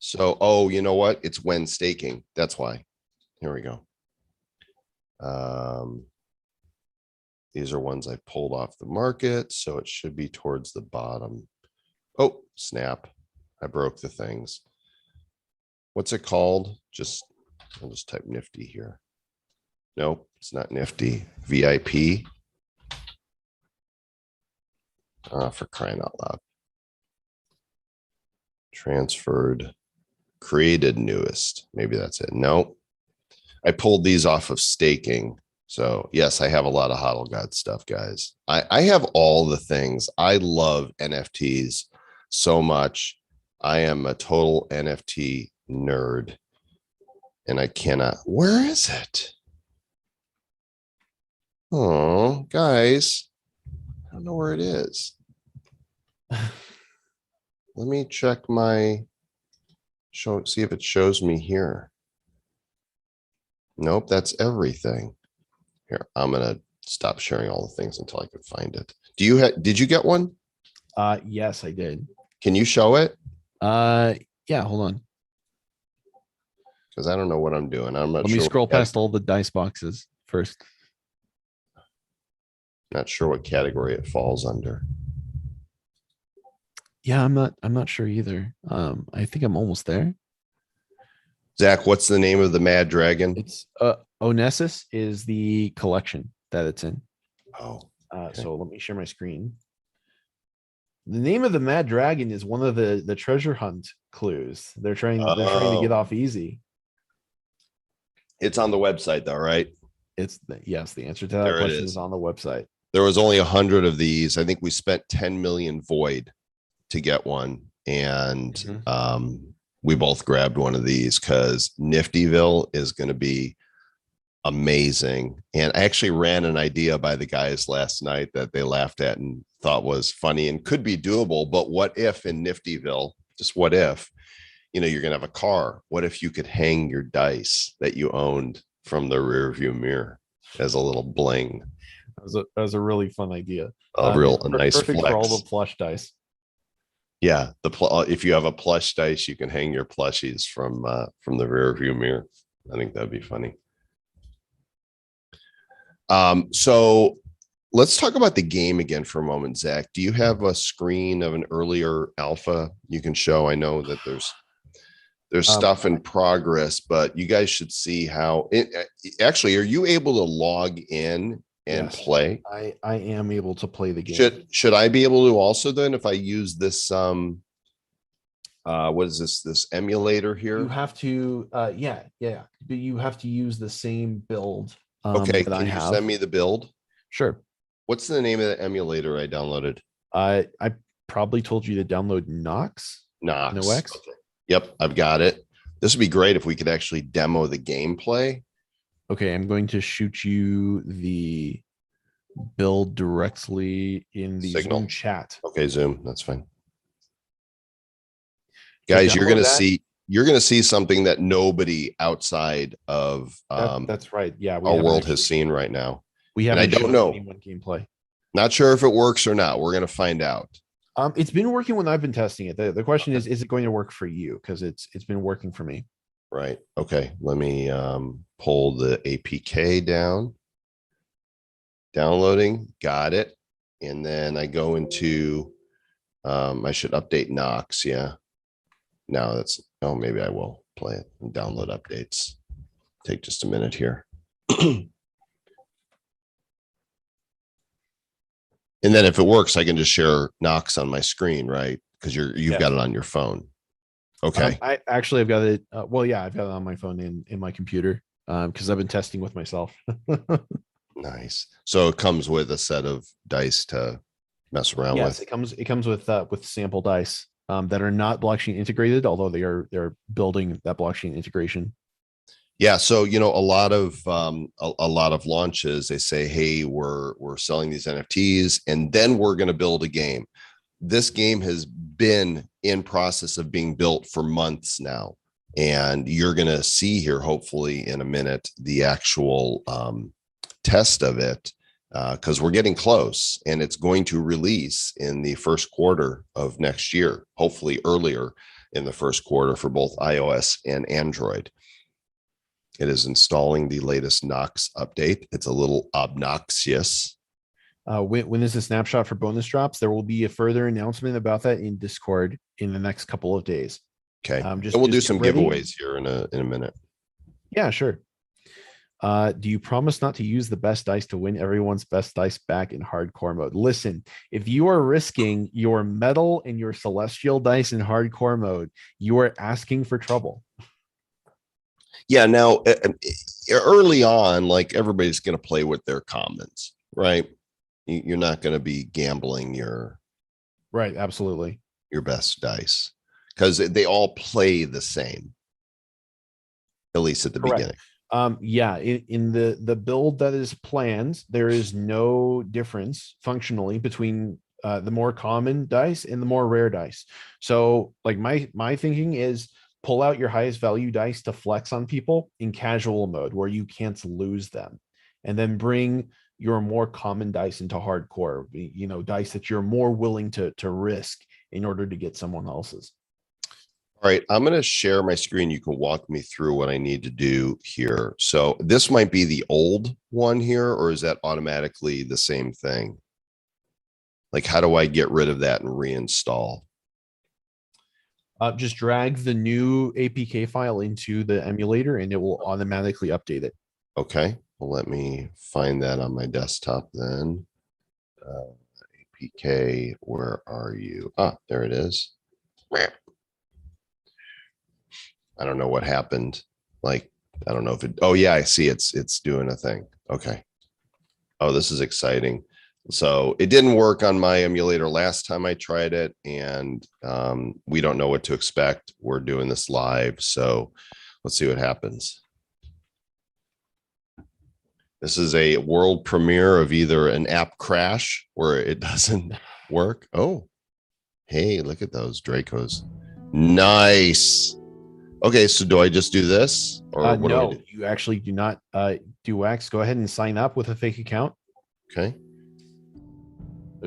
So, oh, you know what? It's When Staking. That's why. Here we go. These are ones I pulled off the market, so it should be towards the bottom. Oh, snap. I broke the things. What's it called? I'll just type Nifty here. Nope, it's not Nifty. VIP. For crying out loud. Transferred, created newest. Maybe that's it. No, I pulled these off of staking. So yes, I have a lot of Hodl God stuff, guys. I have all the things. I love NFTs so much. I am a total NFT nerd, and I cannot. Where is it? Oh, guys, I don't know where it is. Let me check my see if it shows me here. Nope, that's everything. Here, I'm gonna stop sharing all the things until I can find it. Did you get one? Yes, I did. Can you show it? Yeah, hold on. Because I don't know what I'm doing. I'm not Let sure. me scroll past all the dice boxes first. Not sure what category it falls under. Yeah, I'm not sure either. I think I'm almost there. Zach, what's the name of the Mad Dragon? It's Onessus is the collection that it's in. Oh, okay. So let me share my screen. The name of the Mad Dragon is one of the treasure hunt clues. They're trying to get off easy. It's on the website though, right? Yes, the answer to that question is on the website. There was only 100 of these. I think we spent 10 million void to get one. and Mhm. we both grabbed one of these because Niftyville is going to be amazing. And I actually ran an idea by the guys last night that they laughed at and thought was funny and could be doable. But what if in Niftyville, just what if, you're going to have a car? What if you could hang your dice that you owned from the rear view mirror as a little bling? That was a really fun idea. A nice Perfect for all flex. the plush dice. Yeah, if you have a plush dice, you can hang your plushies from the rear view mirror. I think that'd be funny. So let's talk about the game again for a moment, Zach. Do you have a screen of an earlier alpha you can show? I know that there's stuff in progress, but you guys should see how it actually. Are you able to log in and Yes, play? I am able to play the game. Should I be able to also then if I use this what is this emulator You here? have to, yeah, but you have to use the same build Okay, that I can you have. send me the build? Sure. What's the name of the emulator I downloaded? I probably told you to download Nox. Knox. NOx. Okay. Yep, I've got it. This would be great if we could actually demo the gameplay. Okay, I'm going to shoot you the build directly in the Signal. Zoom chat. Okay, Zoom, that's fine. So Guys, you're download gonna see something that nobody outside of that's right. Yeah, our world has seen right now. we And I haven't don't shown know. anyone gameplay. Not sure if it works or not. We're gonna find out. It's been working when I've been testing it. The question is it going to work for you? Because it's been working for me. Right. Okay. Let me pull the APK down. Downloading. Got it. And then I go into I should update Knox. Yeah. No, maybe I will play it and download updates. Take just a minute here. And then if it works, I can just share Knox on my screen, right? Because you've got it on your phone. Okay. I actually have got it. Well, yeah, I've got it on my phone in my computer because I've been testing with myself. Nice. So it comes with a set of dice to mess around Yes, with. it comes with sample dice that are not blockchain integrated, although they're building that blockchain integration. Yeah, so a lot of a lot of launches, they say, hey, we're selling these NFTs and then we're going to build a game. This game has been in process of being built for months now, and you're going to see here hopefully in a minute the actual test of it, because we're getting close, and it's going to release in the first quarter of next year, hopefully earlier in the first quarter for both iOS and Android. It is installing the latest Knox update. It's a little obnoxious. When is the snapshot for bonus drops? There will be a further announcement about that in Discord in the next couple of days. Okay, and we'll do some giveaways here in a minute. Yeah, sure. Do you promise not to use the best dice to win everyone's best dice back in hardcore mode? Listen, if you are risking your metal and your celestial dice in hardcore mode, you are asking for trouble. Yeah, now early on, like everybody's going to play with their commons, right? You're not going to be gambling your right, absolutely, your best dice because they all play the same, at least at the beginning. Yeah, in the build that is planned, there is no difference functionally between the more common dice and the more rare dice. So, like my thinking is pull out your highest value dice to flex on people in casual mode where you can't lose them, and then bring your more common dice into hardcore. Dice that you're more willing to risk in order to get someone else's. All right, I'm going to share my screen. You can walk me through what I need to do here. So this might be the old one here, or is that automatically the same thing? Like, how do I get rid of that and reinstall? Just drag the new APK file into the emulator and it will automatically update it. Okay, well, let me find that on my desktop then. APK, where are you? Ah, there it is. I don't know what happened. Like, I don't know if it, oh yeah, I see it's doing a thing. Okay. Oh, this is exciting. So it didn't work on my emulator last time I tried it, and we don't know what to expect. We're doing this live, so let's see what happens. This is a world premiere of either an app crash where it doesn't work. Oh, hey, look at those Dracos. Nice. Okay, so do I just do this? Or what no, do I do? you actually do not do wax. Go ahead and sign up with a fake account. Okay.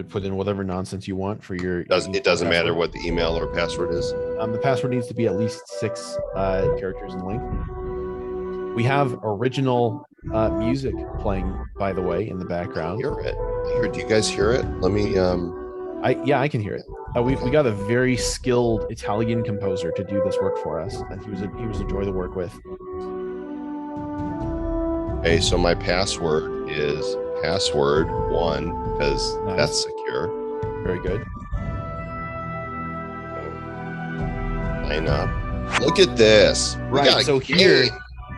Put in whatever nonsense you want for your. It doesn't matter what the email or password is. The password needs to be at least 6 characters in length. We have original music playing, by the way, in the background. Hear it. Do you guys hear it? Let me. Yeah, I can hear it. We got a very skilled Italian composer to do this work for us, and he was a joy to work with. Okay, so my password is password1 because that's secure. Very good. Line up. Look at this. Right. So here,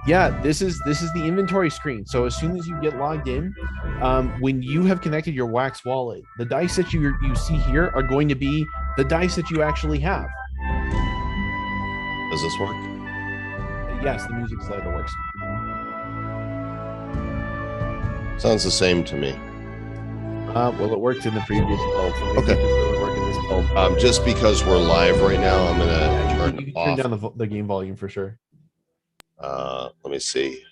yeah, this is the inventory screen. So as soon as you get logged in, when you have connected your Wax wallet, the dice that you see here are going to be the dice that you actually have. Does this work? Yes, the music slider works. Sounds the same to me. Well, it worked in the previous build. So okay. It really work in this build. Just because we're live right now, I'm gonna turn down the game volume for sure. Let me see.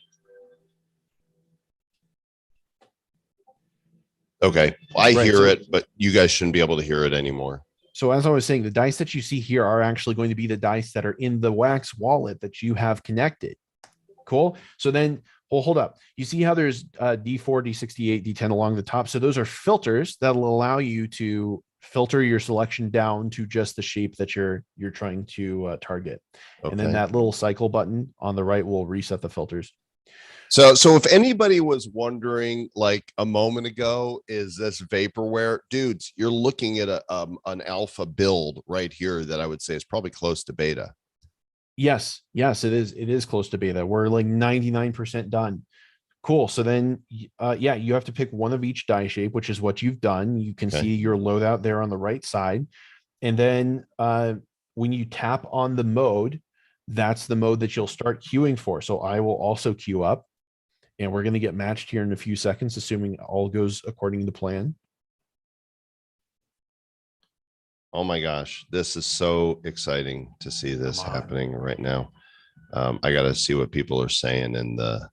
Okay, I hear it, but you guys shouldn't be able to hear it anymore. So as I was saying, the dice that you see here are actually going to be the dice that are in the Wax wallet that you have connected. Cool. So then, well, hold up. You see how there's D4, D68, D10 along the top. So those are filters that will allow you to filter your selection down to just the shape that you're trying to target. Okay. And then that little cycle button on the right will reset the filters. So if anybody was wondering, like a moment ago, is this vaporware? Dudes, you're looking at an alpha build right here that I would say is probably close to beta. Yes, it is. It is close to beta. We're like 99% done. Cool. So then, yeah, you have to pick one of each die shape, which is what you've done. You can see your loadout there on the right side. And then when you tap on the mode, that's the mode that you'll start queuing for. So I will also queue up, and we're going to get matched here in a few seconds, assuming all goes according to plan. Oh my gosh, this is so exciting to see this happening right now. I got to see what people are saying in the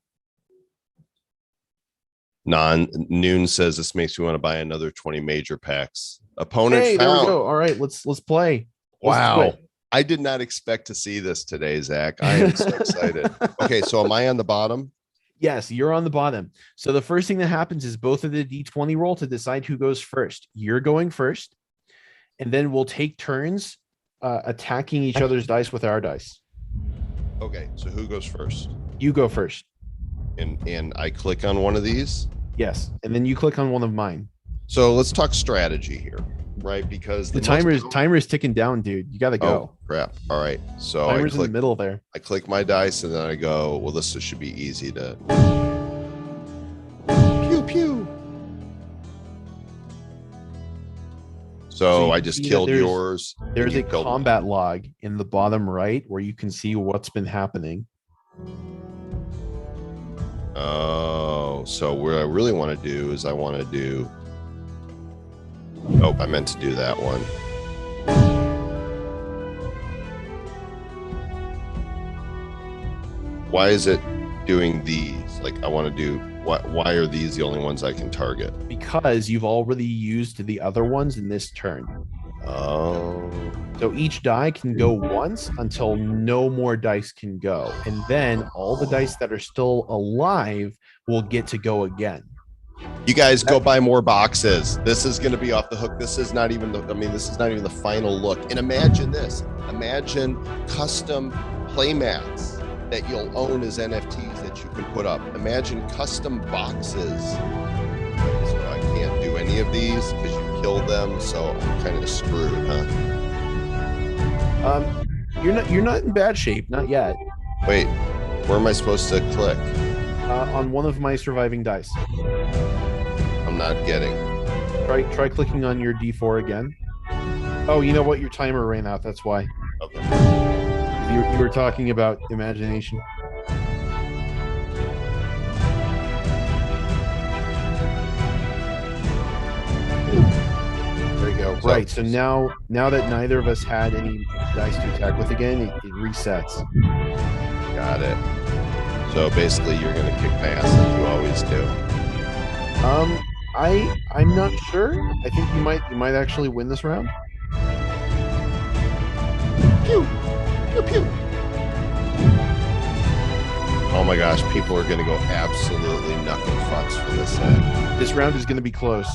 Noon says this makes me want to buy another 20 major packs. Opponent found. There we go. All right, let's play. Wow. I did not expect to see this today, Zach. I am so excited. Okay, so am I on the bottom? Yes, you're on the bottom. So the first thing that happens is both of the D20 roll to decide who goes first. You're going first, and then we'll take turns attacking each other's dice with our dice. Okay, so who goes first? You go first. And I click on one of these? Yes, and then you click on one of mine. So let's talk strategy here, right? Because the timer is ticking down, dude. You got to go. Oh, crap. All right. So timer's in the middle there. I click my dice and then I go, well, this should be easy to pew pew. So I just killed yours. There's a combat log in the bottom right where you can see what's been happening. Oh, so what I really want to do is I want to do. Oh, I meant to do that one. Why is it doing these? Like I want to do why are these the only ones I can target? Because you've already used the other ones in this turn. Oh. So each die can go once until no more dice can go. And then all the dice that are still alive will get to go again. You guys go buy more boxes. This is going to be off the hook. This is not even this is not even the final look. And imagine this. Imagine custom playmats that you'll own as NFTs that you can put up. Imagine custom boxes. So I can't do any of these because you killed them. So I'm kind of screwed, huh? You're not in bad shape, not yet. Wait, where am I supposed to click? On one of my surviving dice. I'm not getting. Try clicking on your D4 again. Oh, you know what? Your timer ran out. That's why. Okay. You were talking about imagination. There you go. Right. So now that neither of us had any dice to attack with again, it resets. Got it. So basically, you're going to kick my ass like you always do. I'm not sure. I think you might actually win this round. Pew, pew, pew. Oh my gosh, people are going to go absolutely knuckle fucks for this thing. This round is going to be close.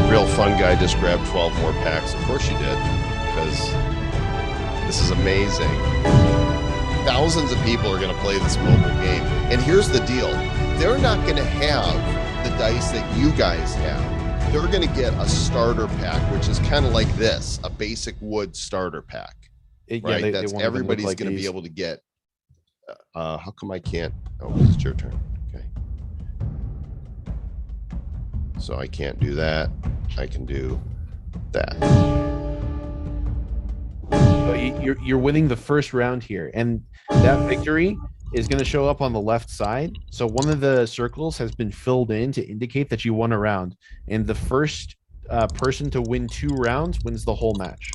Real fun guy just grabbed 12 more packs. Of course you did, because this is amazing. Thousands of people are going to play this mobile game. And here's the deal. They're not going to have the dice that you guys have. They're going to get a starter pack, which is kind of like this, a basic wood starter pack. Right? Yeah, That's everybody's like going to be able to get. How come I can't? Oh, it's your turn. Okay. So I can't do that. I can do that. You're winning the first round here, and that victory is going to show up on the left side. So one of the circles has been filled in to indicate that you won a round, and the first person to win 2 rounds wins the whole match.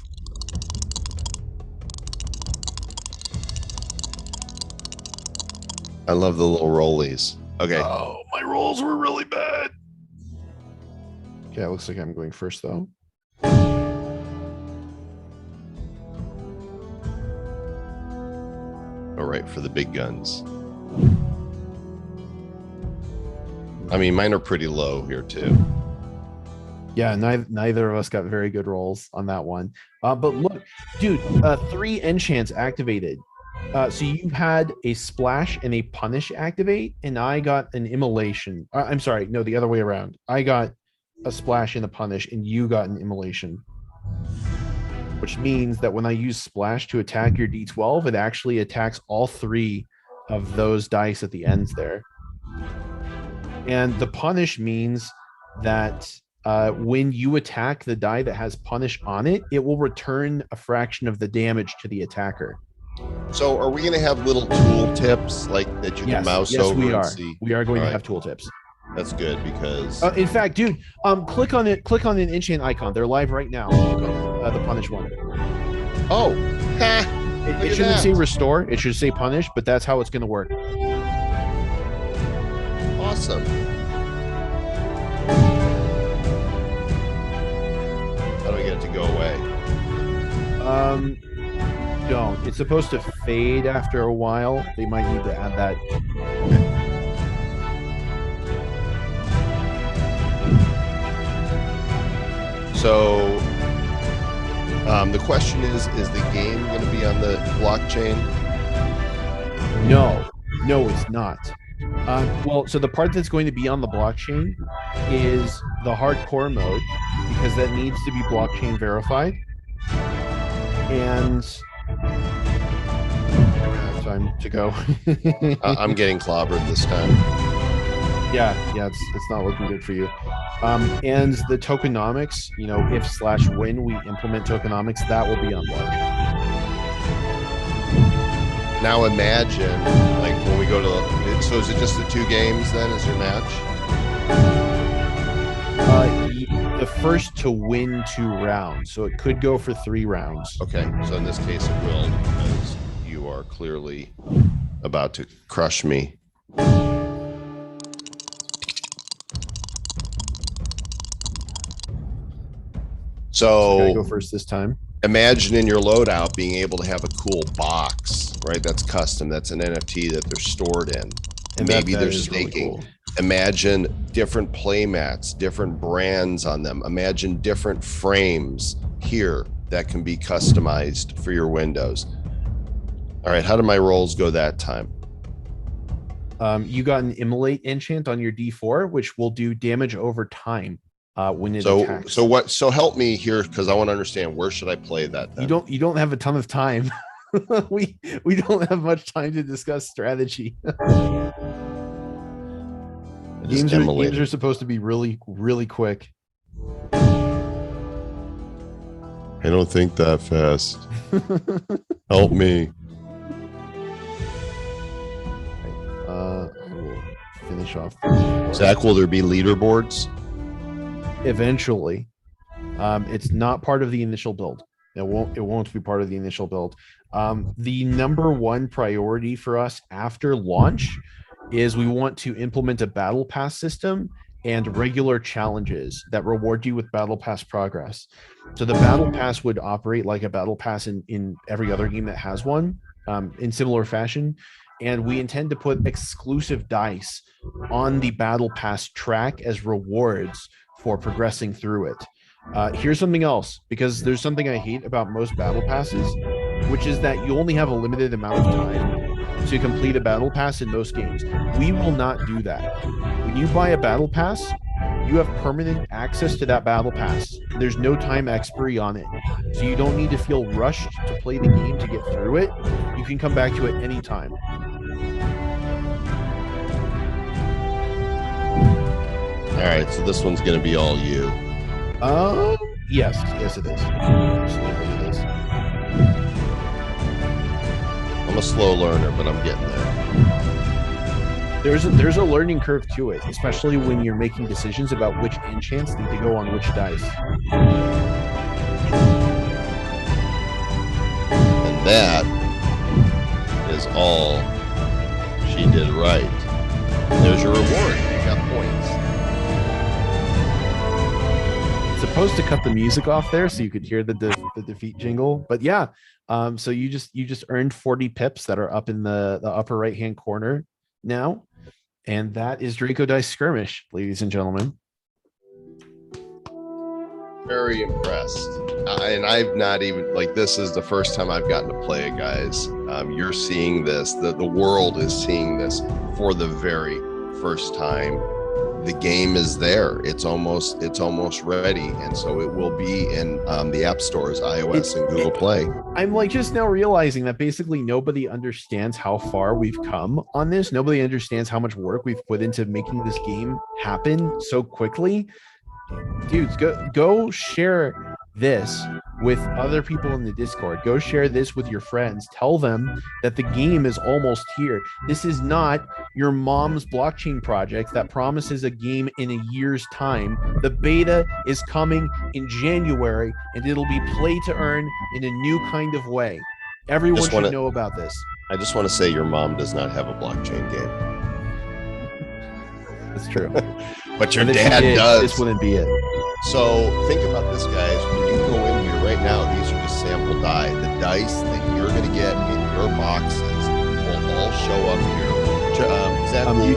I love the little rollies. Okay. Oh, my rolls were really bad. Okay, it looks like I'm going first though. All right, for the big guns. I mean, mine are pretty low here too. Yeah, neither of us got very good rolls on that one. But look, dude, 3 enchants activated. So you had a splash and a punish activate, and I got an immolation. I'm sorry, no, the other way around. I got a splash and a punish, and you got an immolation. Which means that when I use splash to attack your D12, it actually attacks all 3 of those dice at the ends there. And the punish means that when you attack the die that has punish on it, it will return a fraction of the damage to the attacker. So are we going to have little tool tips like that you can mouse over we and are. see? We are going to have tool tips. That's good because in fact, dude, click on it. Click on an enchant icon. They're live right now. The punish one. Oh, it shouldn't say restore. It should say punish, but that's how it's going to work. Awesome. How do I get it to go away? Don't. It's supposed to fade after a while. They might need to add that. So the question is the game going to be on the blockchain? No, it's not. Well, so the part that's going to be on the blockchain is the hardcore mode, because that needs to be blockchain verified. And time to go. I'm getting clobbered this time. Yeah, it's not looking good for you. And the tokenomics, if/when we implement tokenomics, that will be on blockchain. Now imagine, like when we go to, so is it just the 2 games then as your match? The first to win 2 rounds, so it could go for 3 rounds. Okay, so in this case it will, because you are clearly about to crush me. So gotta go first this time. Imagine in your loadout being able to have a cool box, right? That's custom. That's an NFT that they're stored in. And maybe they're staking. Really cool. Imagine different play mats, different brands on them. Imagine different frames here that can be customized for your windows. All right, how did my rolls go that time? You got an immolate enchant on your D4, which will do damage over time. When it attacks. So help me here, because I want to understand, where should I play that then? You don't have a ton of time. we don't have much time to discuss strategy. Games are supposed to be really, really quick. I don't think that fast. Help me. I will finish off. Zach, will there be leaderboards? Eventually. It's not part of the initial build. It won't be part of the initial build. The number one priority for us after launch is we want to implement a battle pass system and regular challenges that reward you with battle pass progress. So the battle pass would operate like a battle pass in every other game that has one, in similar fashion. And we intend to put exclusive dice on the battle pass track as rewards for progressing through it. Here's something else, because there's something I hate about most battle passes, which is that you only have a limited amount of time to complete a battle pass in most games. We will not do that. When you buy a battle pass, you have permanent access to that battle pass. There's no time expiry on it. So you don't need to feel rushed to play the game to get through it. You can come back to it anytime. All right, so this one's going to be all you. Yes, it is. Absolutely it is. I'm a slow learner, but I'm getting there. There's a learning curve to it, especially when you're making decisions about which enchants need to go on which dice. And that is all she did right. There's your reward. You got points. Supposed to cut the music off there so you could hear the defeat jingle, but yeah, so you just earned 40 pips that are up in the upper right hand corner now, and that is Draco Dice Skirmish, ladies and gentlemen. Very impressed. And I've not even, like, this is the first time I've gotten to play it, guys. You're seeing this, the world is seeing this for the very first time. The game is there. It's almost ready, and so it will be in the app stores, iOS and Google Play. I'm like just now realizing that basically nobody understands how far we've come on this. Nobody understands how much work we've put into making this game happen so quickly. Dudes, go share this with other people in the Discord. Go share this with your friends. Tell them that the game is almost here. This is not your mom's blockchain project that promises a game in a year's time. The beta is coming in January, and it'll be play to earn in a new kind of way. Everyone should know about this. I just want to say your mom does not have a blockchain game. That's true. But your dad does. This wouldn't be it. So think about this, guys. When you go in here right now, these are just sample die. The dice that you're going to get in your boxes will all show up here.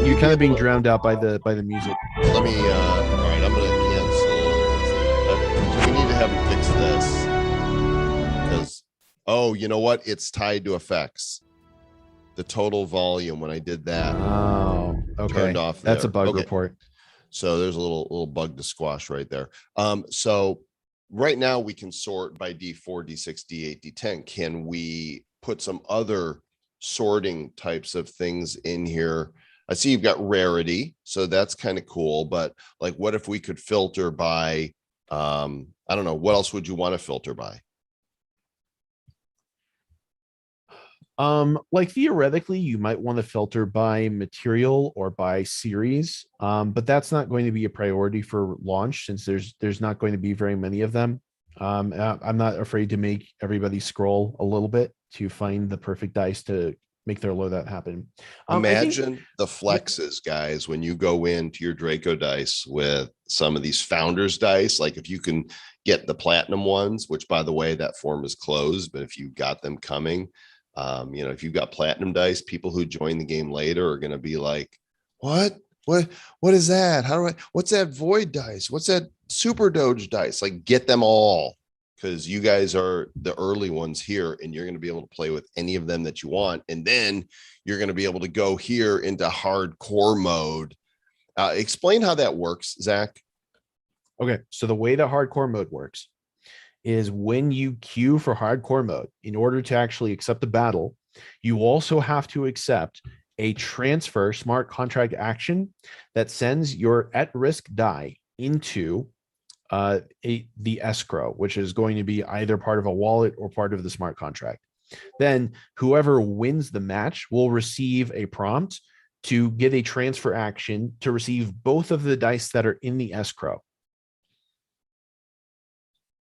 You're kind of being drowned out by the music. Let me. All right, I'm going to cancel. We need to have him fix this because, oh, you know what? It's tied to effects. The total volume when I did that. Oh, okay. Turned off. That's a bug report. So there's a little bug to squash right there. So right now we can sort by D4, D6, D8, D10. Can we put some other sorting types of things in here? I see you've got rarity, so that's kind of cool. But like, what if we could filter by, I don't know, what else would you want to filter by? Like theoretically, you might want to filter by material or by series, but that's not going to be a priority for launch since there's not going to be very many of them. I'm not afraid to make everybody scroll a little bit to find the perfect dice to make their loadout happen. Imagine the flexes, guys, when you go into your Draco dice with some of these founders dice. Like if you can get the platinum ones, which by the way, that form is closed, but if you got them coming, if you've got platinum dice, people who join the game later are going to be like, what is that? What's that void dice? What's that super doge dice? Like, get them all, because you guys are the early ones here and you're going to be able to play with any of them that you want. And then you're going to be able to go here into hardcore mode. Explain how that works, Zach. Okay. So the way that hardcore mode works is when you queue for hardcore mode, in order to actually accept the battle, you also have to accept a transfer smart contract action that sends your at-risk die into the escrow, which is going to be either part of a wallet or part of the smart contract. Then whoever wins the match will receive a prompt to get a transfer action to receive both of the dice that are in the escrow.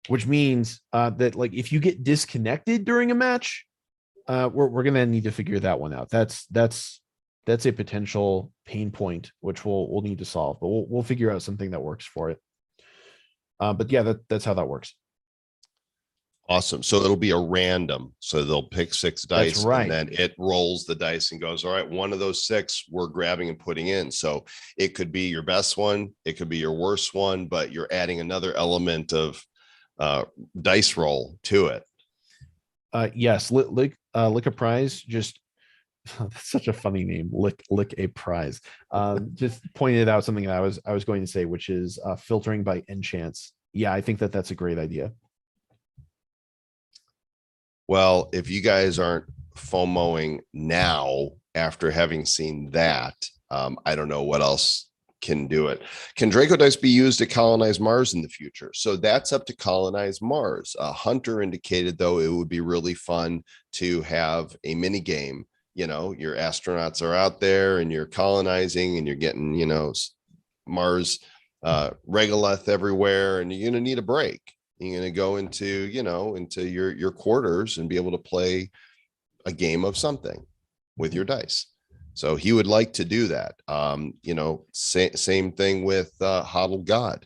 Which means that, like, if you get disconnected during a match, we're gonna need to figure that one out. That's a potential pain point which we'll need to solve, but we'll figure out something that works for it. But yeah, that's how that works. Awesome. So it'll be a random. So they'll pick 6 dice, That's right. and then it rolls the dice and goes, all right, one of those 6 we're grabbing and putting in. So it could be your best one, it could be your worst one, but you're adding another element of dice roll to it. Yes, lick a prize. Just that's such a funny name. Lick a prize. Just pointed out something that I was going to say, which is filtering by enchants. Yeah, I think that's a great idea. Well, if you guys aren't FOMOing now after having seen that, I don't know what else can do it. Can Draco Dice be used to colonize Mars in the future? So that's up to colonize Mars. Hunter indicated, though, it would be really fun to have a mini game. You know, your astronauts are out there and you're colonizing and you're getting, you know, Mars regolith everywhere, and you're going to need a break. You're going to go into, you know, into your quarters and be able to play a game of something with your dice. So he would like to do that. You know, same thing with Hodl God.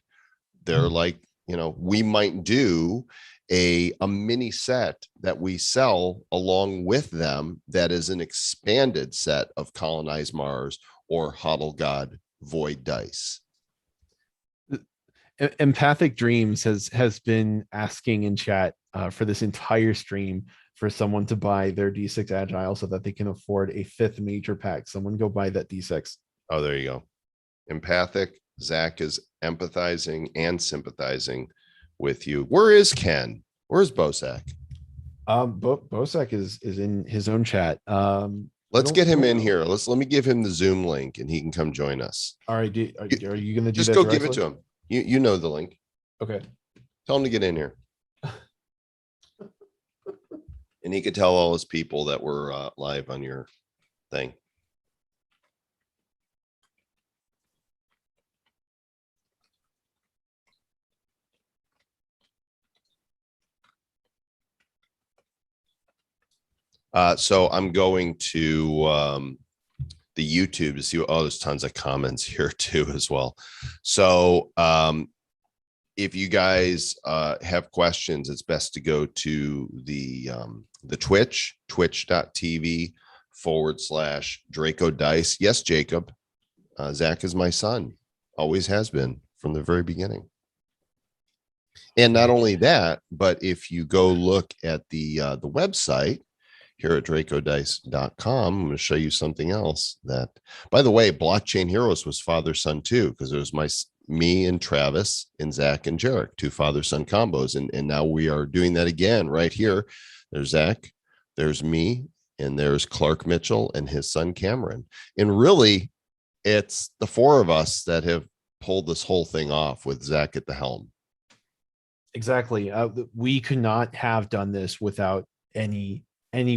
They're like, you know, we might do a mini set that we sell along with them that is an expanded set of Colonize Mars or Hodl God Void dice. Empathic Dreams has been asking in chat for this entire stream for someone to buy their D6 Agile so that they can afford a 5th major pack. Someone go buy that D6. Oh, there you go. Empathic. Zach is empathizing and sympathizing with you. Where is Ken? Where's Bosak? Bosak is in his own chat. Let's get him in here. Let me give him the Zoom link and he can come join us. All right. Are you going to do just that go directly? give it to him. You know the link. Okay. Tell him to get in here. And he could tell all his people that we're live on your thing. So I'm going to the YouTube to see. Oh, there's tons of comments here too as well. So if you guys have questions, it's best to go to the twitch.tv/Draco Dice. Yes, Jacob. Zach is my son. Always has been from the very beginning. And not only that, but if you go look at the website here at dracodice.com, I'm going to show you something else that, by the way, Blockchain Heroes was father-son too, because it was me and Travis and Zach and Jarek, 2 father-son combos. And now we are doing that again right here. There's Zach, there's me, and there's Clark Mitchell and his son Cameron. And really, it's the 4 of us that have pulled this whole thing off with Zach at the helm. Exactly. We could not have done this without any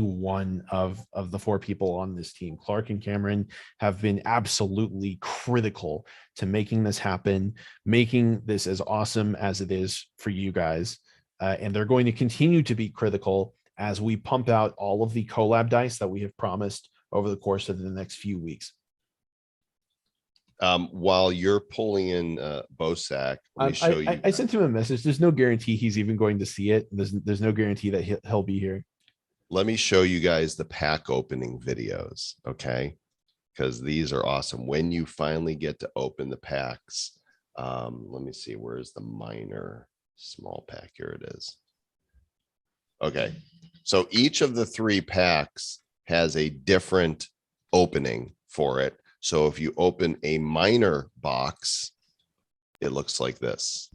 one of the 4 people on this team. Clark and Cameron have been absolutely critical to making this happen, making this as awesome as it is for you guys. And they're going to continue to be critical as we pump out all of the collab dice that we have promised over the course of the next few weeks. While you're pulling in Bosak, let me show you. I sent him a message. There's no guarantee he's even going to see it. There's no guarantee that he'll be here. Let me show you guys the pack opening videos, okay? Because these are awesome. When you finally get to open the packs, let me see, where's the minor small pack? Here it is. Okay, so each of the 3 packs has a different opening for it. So if you open a minor box, it looks like this.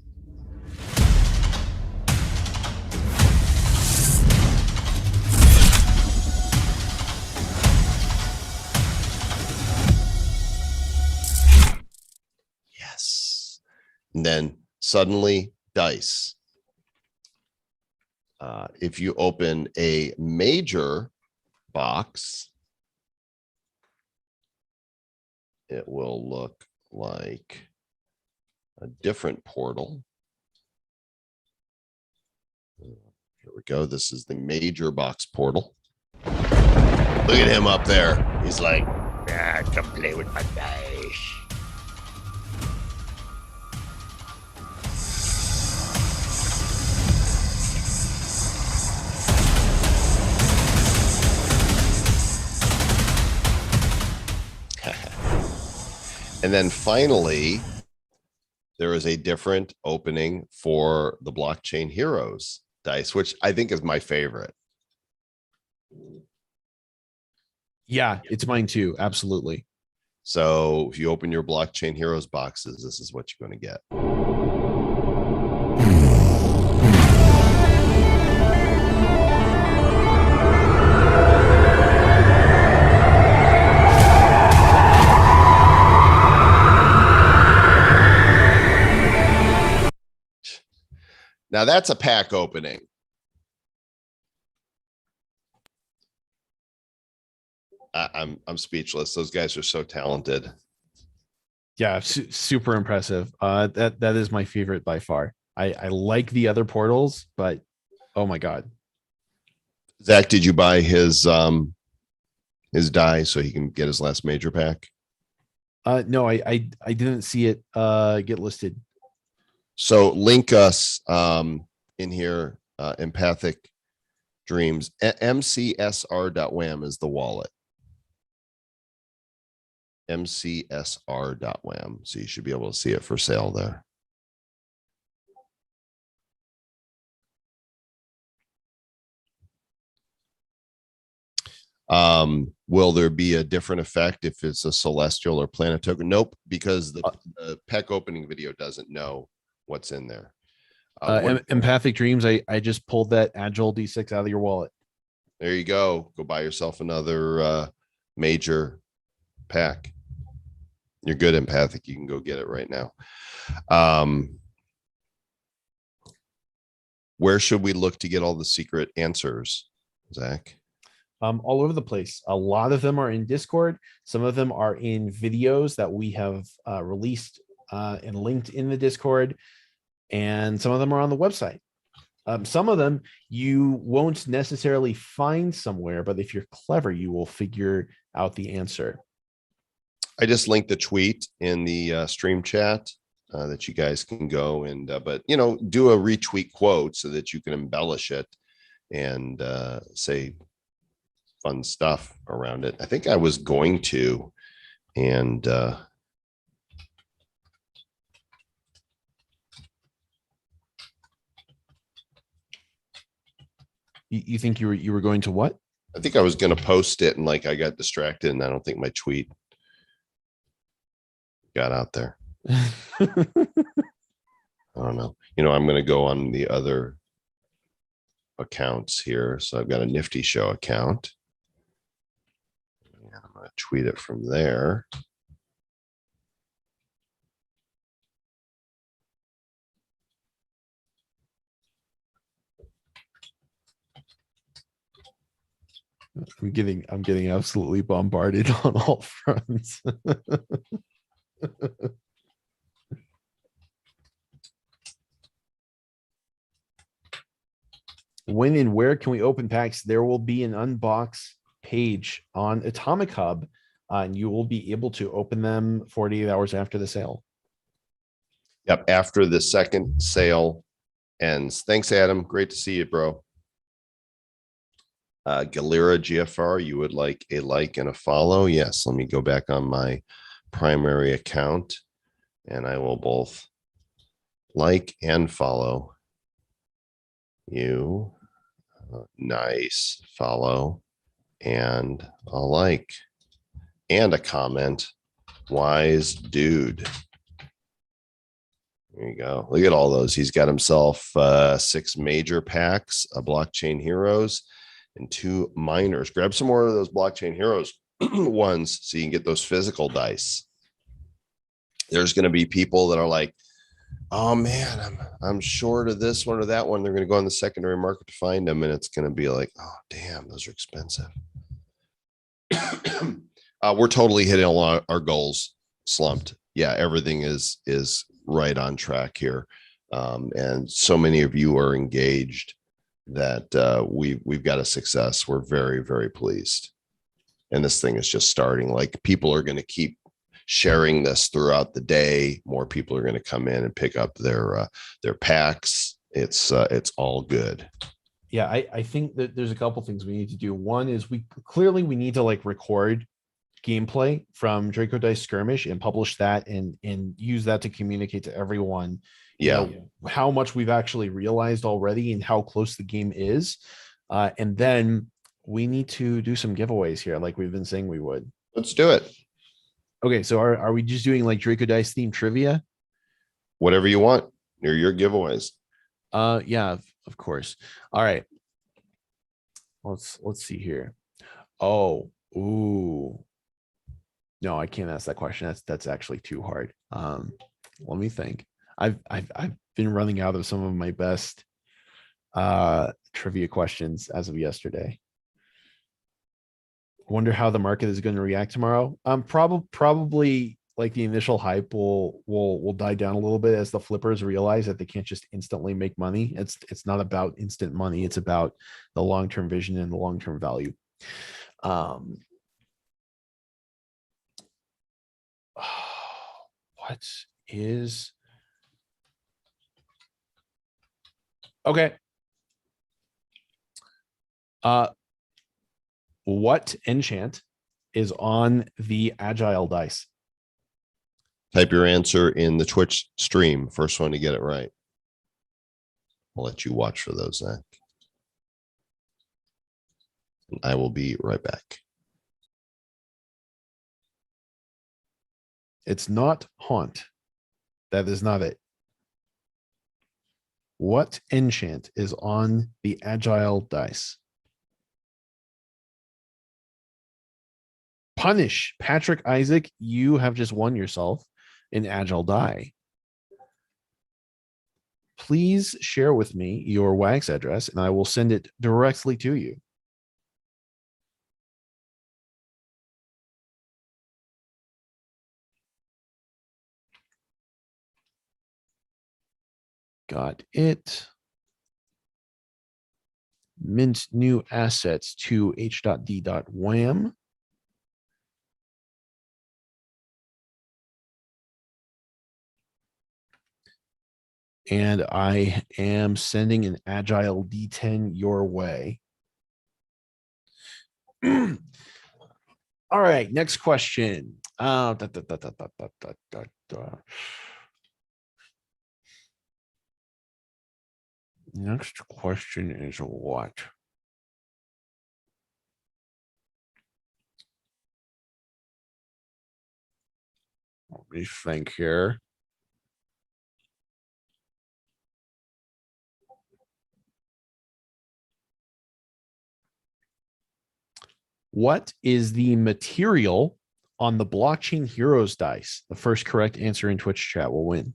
And then suddenly dice. If you open a major box, it will look like a different portal. Here we go. This is the major box portal. Look at him up there. He's like, ah, come play with my dice. And then finally, there is a different opening for the Blockchain Heroes dice, which I think is my favorite. Yeah, it's mine too. Absolutely. So if you open your Blockchain Heroes boxes, this is what you're going to get. Now that's a pack opening. I'm speechless. Those guys are so talented. Yeah, super impressive. That is my favorite by far. I like the other portals, but oh my god. Zach, did you buy his die so he can get his last major pack? No, I didn't see it get listed. So link us in here, Empathic Dreams. mcsr.wham is the wallet. mcsr.wham. So you should be able to see it for sale there. Will there be a different effect if it's a celestial or planet token? Nope, because the pack opening video doesn't know what's in there. Empathic Dreams, I just pulled that Agile D6 out of your wallet. There you go. Go buy yourself another major pack. You're good, Empathic. You can go get it right now. Where should we look to get all the secret answers, Zach? All over the place. A lot of them are in Discord. Some of them are in videos that we have released and linked in the Discord. And some of them are on the website. Some of them you won't necessarily find somewhere, but if you're clever, you will figure out the answer. I just linked the tweet in the stream chat that you guys can go and, but you know, do a retweet quote so that you can embellish it and say fun stuff around it. I think I was going to, and you think you were going to what? I think I was going to post it and like I got distracted and I don't think my tweet got out there. I don't know. You know, I'm going to go on the other accounts here. So I've got a Nifty Show account. I'm going to tweet it from there. I'm getting absolutely bombarded on all fronts. When and where can we open packs? There will be an unbox page on Atomic Hub, and you will be able to open them 48 hours after the sale. Yep, after the second sale ends. Thanks, Adam. Great to see you, bro. Galera GFR, you would like a like and a follow? Yes, let me go back on my primary account and I will both like and follow you. Nice follow and a like and a comment. Wise dude. There you go. Look at all those. He's got himself 6 major packs, a Blockchain Heroes, and 2 minors. Grab some more of those Blockchain Heroes ones so you can get those physical dice. There's going to be people that are like, oh man, I'm short of this one or that one. They're going to go on the secondary market to find them, and it's going to be like, oh damn, those are expensive. We're totally hitting a lot our goals. Slumped. Yeah, everything is right on track here, and so many of you are engaged that we've got a success. We're very pleased, and this thing is just starting. Like people are going to keep sharing this throughout the day. More people are going to come in and pick up their packs. It's all good. Yeah, I think that there's a couple things we need to do. One is we need to like record gameplay from Draco Dice Skirmish and publish that and use that to communicate to everyone, Yeah. how much we've actually realized already and how close the game is. And then we need to do some giveaways here, like we've been saying we would. Let's do it. Okay, so are we just doing like Draco Dice themed trivia? Whatever you want. They're your giveaways. Yeah, of course. All right. Let's see here. Oh, ooh. No, I can't ask that question. That's actually too hard. Let me think. I've been running out of some of my best trivia questions as of yesterday. Wonder how the market is going to react tomorrow. Probably like the initial hype will die down a little bit as the flippers realize that they can't just instantly make money. It's not about instant money. It's about the long-term vision and the long-term value. What is okay? What enchant is on the agile dice? Type your answer in the Twitch stream. First one to get it right. I'll let you watch for those, Zach. I will be right back. It's not haunt. That is not it. What enchant is on the agile dice? Punish. Patrick Isaac, you have just won yourself an agile die. Please share with me your wax address and I will send it directly to you. Got it. Mint new assets to h.d.wham. And I am sending an agile D10 your way. All right, next question. Next question is what? Let me think here. What is the material on the Blockchain Heroes dice? The first correct answer in Twitch chat will win.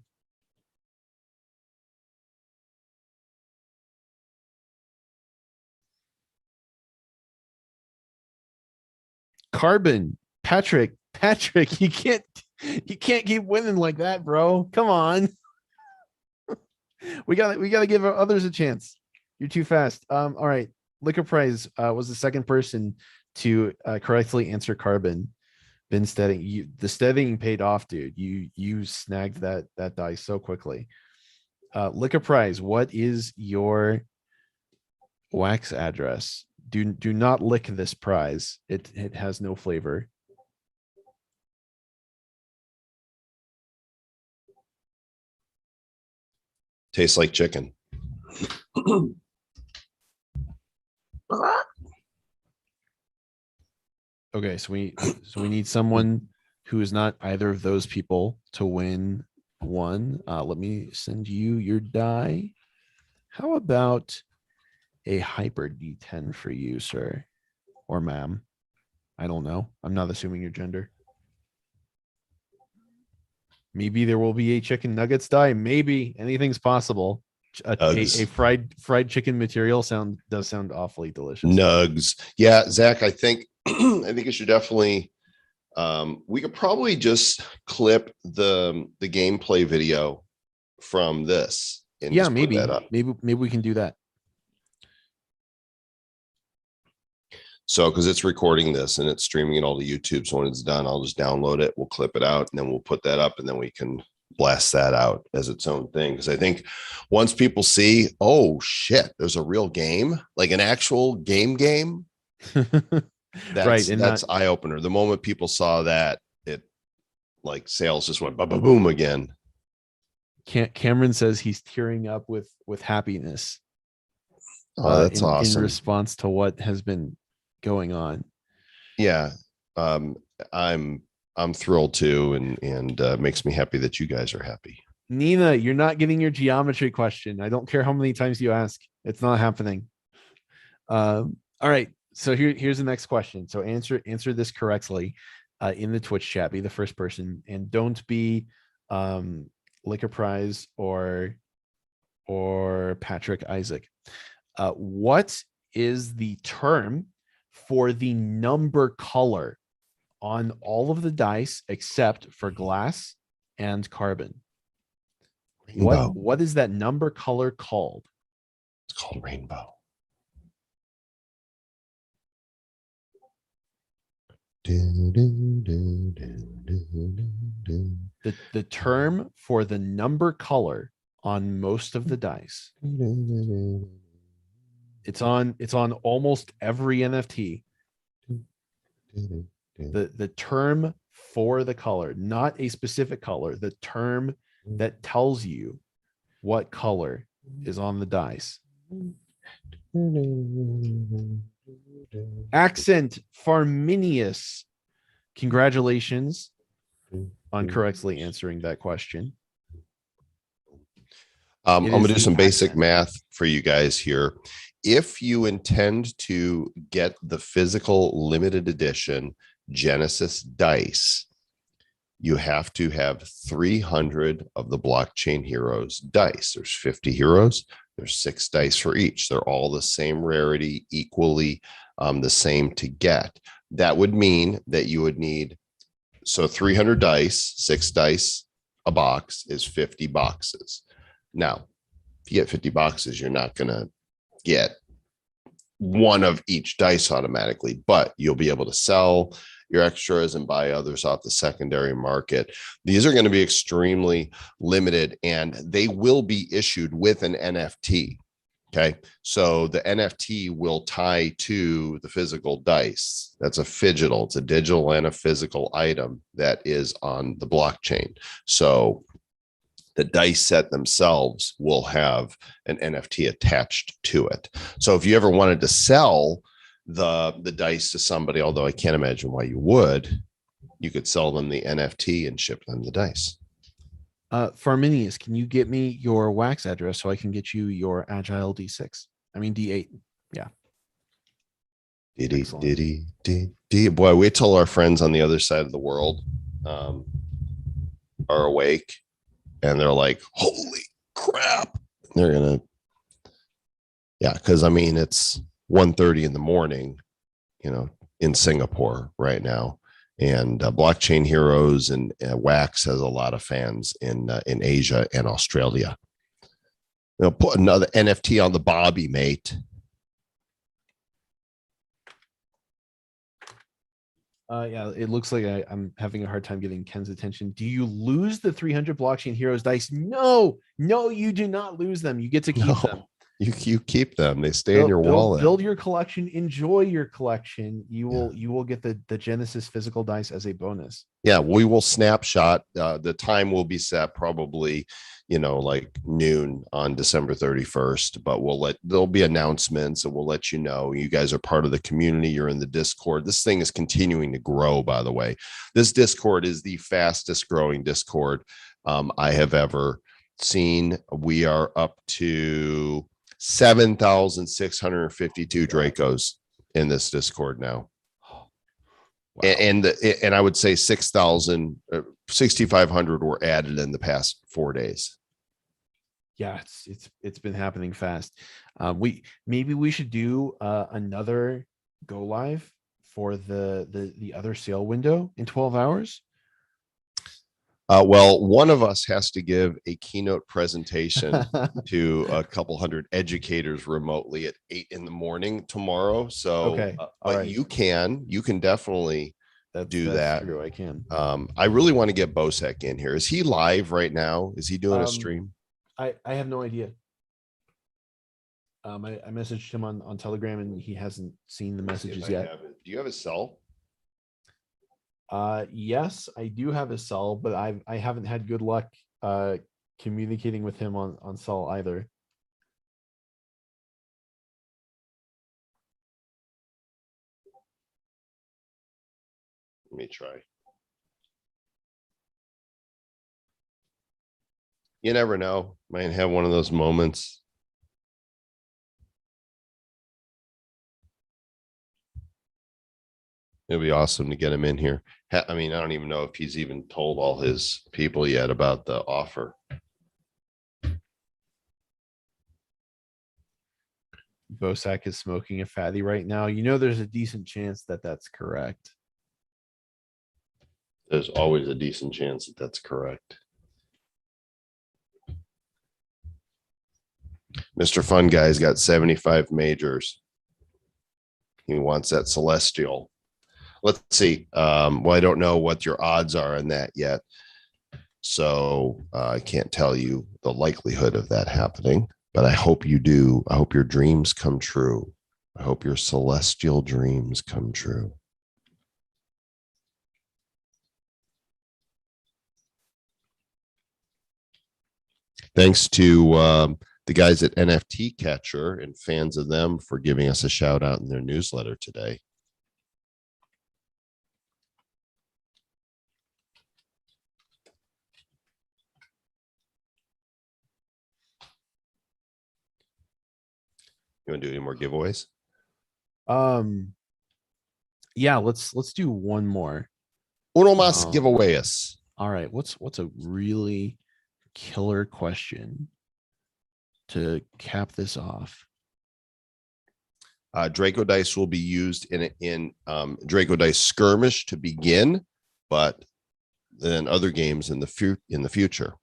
Carbon. Patrick, you can't keep winning like that, bro. Come on. we gotta give others a chance. You're too fast. All right. Liquor Prize was the second person to correctly answer carbon. Been steadying. The steadying paid off, dude. You snagged that die so quickly. Liquor Prize, what is your wax address? Do not lick this prize. It has no flavor. Tastes like chicken. Okay, so we need someone who is not either of those people to win one. Let me send you your die. How about a hyper D10 for you, sir or ma'am? I don't know. I'm not assuming your gender. Maybe there will be a chicken nuggets die. Maybe anything's possible. A fried chicken material does sound awfully delicious. Nugs. Yeah, Zach, I think I think you should definitely we could probably just clip the gameplay video from this and Yeah, just put that up. maybe we can do that. So, because it's recording this and it's streaming it all to YouTube. So when it's done, I'll just download it. We'll clip it out and then we'll put that up and then we can blast that out as its own thing. Because I think once people see, oh shit, there's a real game, like an actual game. That's eye opener. The moment people saw that, it like sales just went boom again. Cameron says he's tearing up with happiness. Oh, that's awesome. In response to what has been going on. Yeah. I'm thrilled too, and makes me happy that you guys are happy. Nina, you're not getting your geometry question. I don't care how many times you ask. It's not happening. All right. So here's the next question. So answer this correctly in the Twitch chat. Be the first person, and don't be Liquor Prize or Patrick Isaac. What is the term for the number color on all of the dice except for glass and carbon? Rainbow. What is that number color called? It's called rainbow. The term for the number color on most of the dice. It's on almost every NFT. The term for the color, not a specific color, the term that tells you what color is on the dice. Accent Farminius. Congratulations on correctly answering that question. I'm going to do some basic math for you guys here. If you intend to get the physical limited edition Genesis dice, you have to have 300 of the Blockchain Heroes dice. There's 50 heroes. There's 6 dice for each. They're all the same rarity, equally the same to get. That would mean that you would need, so 300 dice, 6 dice a box is 50 boxes. Now, if you get 50 boxes, you're not going to get one of each dice automatically, but you'll be able to sell your extras and buy others off the secondary market. These are going to be extremely limited and they will be issued with an NFT. Okay. So the NFT will tie to the physical dice. That's a phygital. It's a digital and a physical item that is on the blockchain. So the dice set themselves will have an NFT attached to it. So if you ever wanted to sell the dice to somebody, although I can't imagine why you would, you could sell them the NFT and ship them the dice. Farminius, can you get me your wax address so I can get you your Agile D6? I mean D8. Yeah. Diddy. Boy, wait till our friends on the other side of the world are awake and they're like, holy crap. They're gonna, yeah, because I mean it's 1:30 in the morning, in Singapore right now. And Blockchain Heroes and Wax has a lot of fans in Asia and Australia. Put another NFT on the Bobby, mate. Yeah, it looks like I'm having a hard time getting Ken's attention. Do you lose the 300 Blockchain Heroes dice? No, you do not lose them. You get to keep them. You keep them. They stay in your wallet. Build your collection. Enjoy your collection. You will get the Genesis physical dice as a bonus. Yeah, we will snapshot. The time will be set probably, like noon on December 31st. But there'll be announcements and we'll let you know. You guys are part of the community. You're in the Discord. This thing is continuing to grow. By the way, this Discord is the fastest growing Discord I have ever seen. We are up to 7,652 Dracos in this Discord now. Wow. And I would say 6,000, 6,500 were added in the past 4 days. Yeah, it's been happening fast. Maybe we should do another go live for the other sale window in 12 hours. Well, one of us has to give a keynote presentation to a couple hundred educators remotely at 8 a.m. tomorrow. So, Okay. All but right. you can definitely do That's that. true. I can. I really want to get Bosek in here. Is he live right now? Is he doing a stream? I have no idea. I messaged him on Telegram and he hasn't seen the messages yet. Do you have his cell? Yes, I do have his cell, but I haven't had good luck communicating with him on cell either. Let me try. You never know. Might have one of those moments. It'd be awesome to get him in here. I mean, I don't even know if he's even told all his people yet about the offer. Bosak is smoking a fatty right now. You know, there's a decent chance that that's correct. There's always a decent chance that that's correct. Mr. Fun Guy's got 75 majors. He wants that celestial. Let's see. Well, I don't know what your odds are on that yet. So I can't tell you the likelihood of that happening, but I hope you do. I hope your dreams come true. I hope your celestial dreams come true. Thanks to the guys at NFT Catcher and fans of them for giving us a shout out in their newsletter today. You want to do any more giveaways? Yeah, let's do one more. Uno más giveaways. All right, what's a really killer question to cap this off? Draco Dice will be used in Draco Dice Skirmish to begin, but then other games in the future.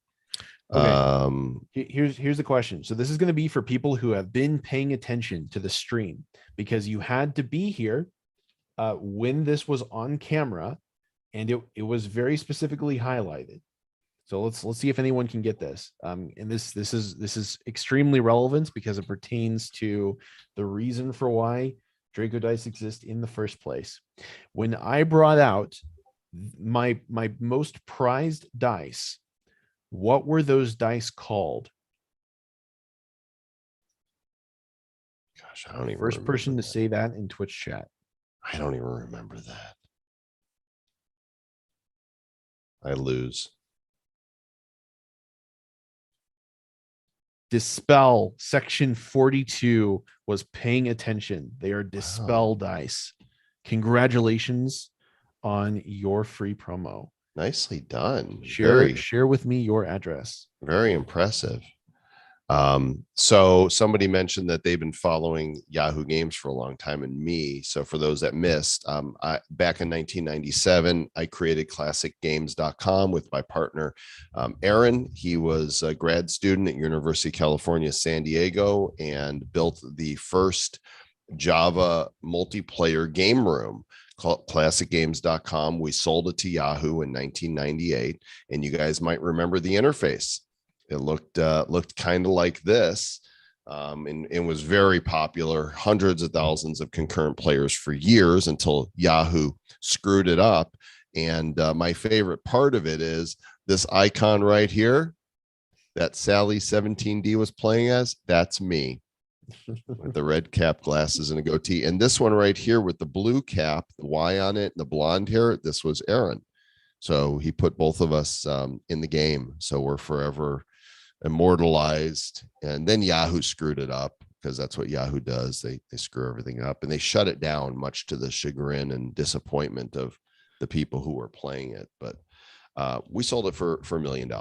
Okay. Here's the question. So this is going to be for people who have been paying attention to the stream, because you had to be here when this was on camera, and it was very specifically highlighted. So let's see if anyone can get this. And this is extremely relevant because it pertains to the reason for why Draco Dice exist in the first place. When I brought out my most prized dice, what were those dice called? Gosh, I don't even. First person to say that in Twitch chat. I don't even remember that. I lose. Dispel section 42 was paying attention. They are Dispel dice. Congratulations on your free promo. Nicely done. Share with me your address. Very impressive. So somebody mentioned that they've been following Yahoo Games for a long time, and me. So for those that missed, back in 1997, I created classicgames.com with my partner, Aaron. He was a grad student at University of California, San Diego, and built the first Java multiplayer game room called classicgames.com. We sold it to Yahoo in 1998, and you guys might remember the interface. It looked kind of like this, and was very popular. Hundreds of thousands of concurrent players for years until Yahoo screwed it up. And my favorite part of it is this icon right here that Sally 17D was playing as. That's me with the red cap, glasses, and a goatee. And this one right here with the blue cap, the Y on it, and the blonde hair, this was Aaron. So he put both of us in the game. So we're forever immortalized. And then Yahoo screwed it up, because that's what Yahoo does. They screw everything up, and they shut it down, much to the chagrin and disappointment of the people who were playing it. But we sold it for $1 million.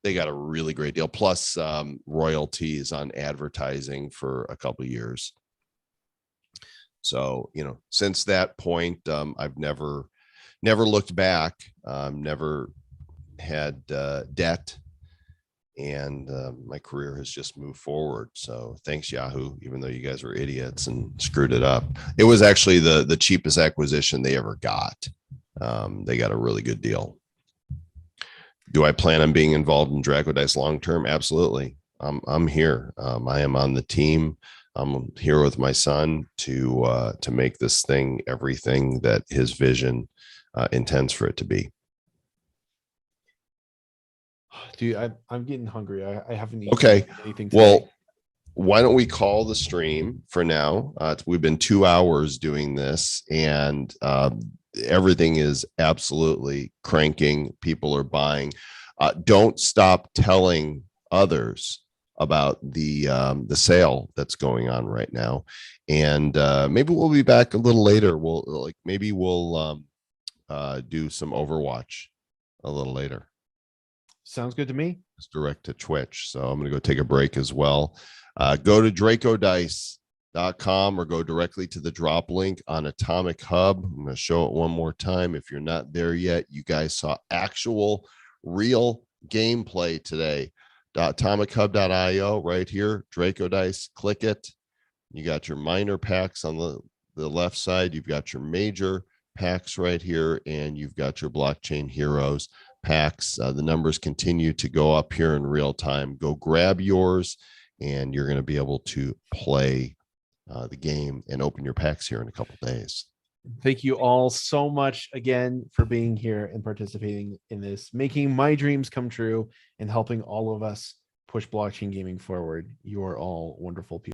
They got a really great deal, plus royalties on advertising for a couple of years. So, you know, since that point, I've never looked back, never had debt, and my career has just moved forward. So thanks, Yahoo, even though you guys were idiots and screwed it up. It was actually the cheapest acquisition they ever got. They got a really good deal. Do I plan on being involved in Draco Dice long term? Absolutely. I'm here. I am on the team. I'm here with my son to make this thing everything that his vision intends for it to be. Dude, I'm getting hungry. I haven't eaten Okay. anything today. Well, why don't we call the stream for now? We've been 2 hours doing this, and everything is absolutely cranking. People are buying. Don't stop telling others about the sale that's going on right now, and maybe we'll be back a little later. We'll do some Overwatch a little later. Sounds good to me. It's direct to Twitch, so I'm going to go take a break as well. Go to dracodice.com or go directly to the drop link on Atomic Hub. I'm going to show it one more time. If you're not there yet, you guys saw actual real gameplay today. AtomicHub.io right here, Draco Dice, click it. You got your minor packs on the left side. You've got your major packs right here, and you've got your blockchain heroes packs. The numbers continue to go up here in real time. Go grab yours, and you're going to be able to play the game and open your packs here in a couple days. Thank you all so much again for being here and participating in this, making my dreams come true and helping all of us push blockchain gaming forward. You are all wonderful people.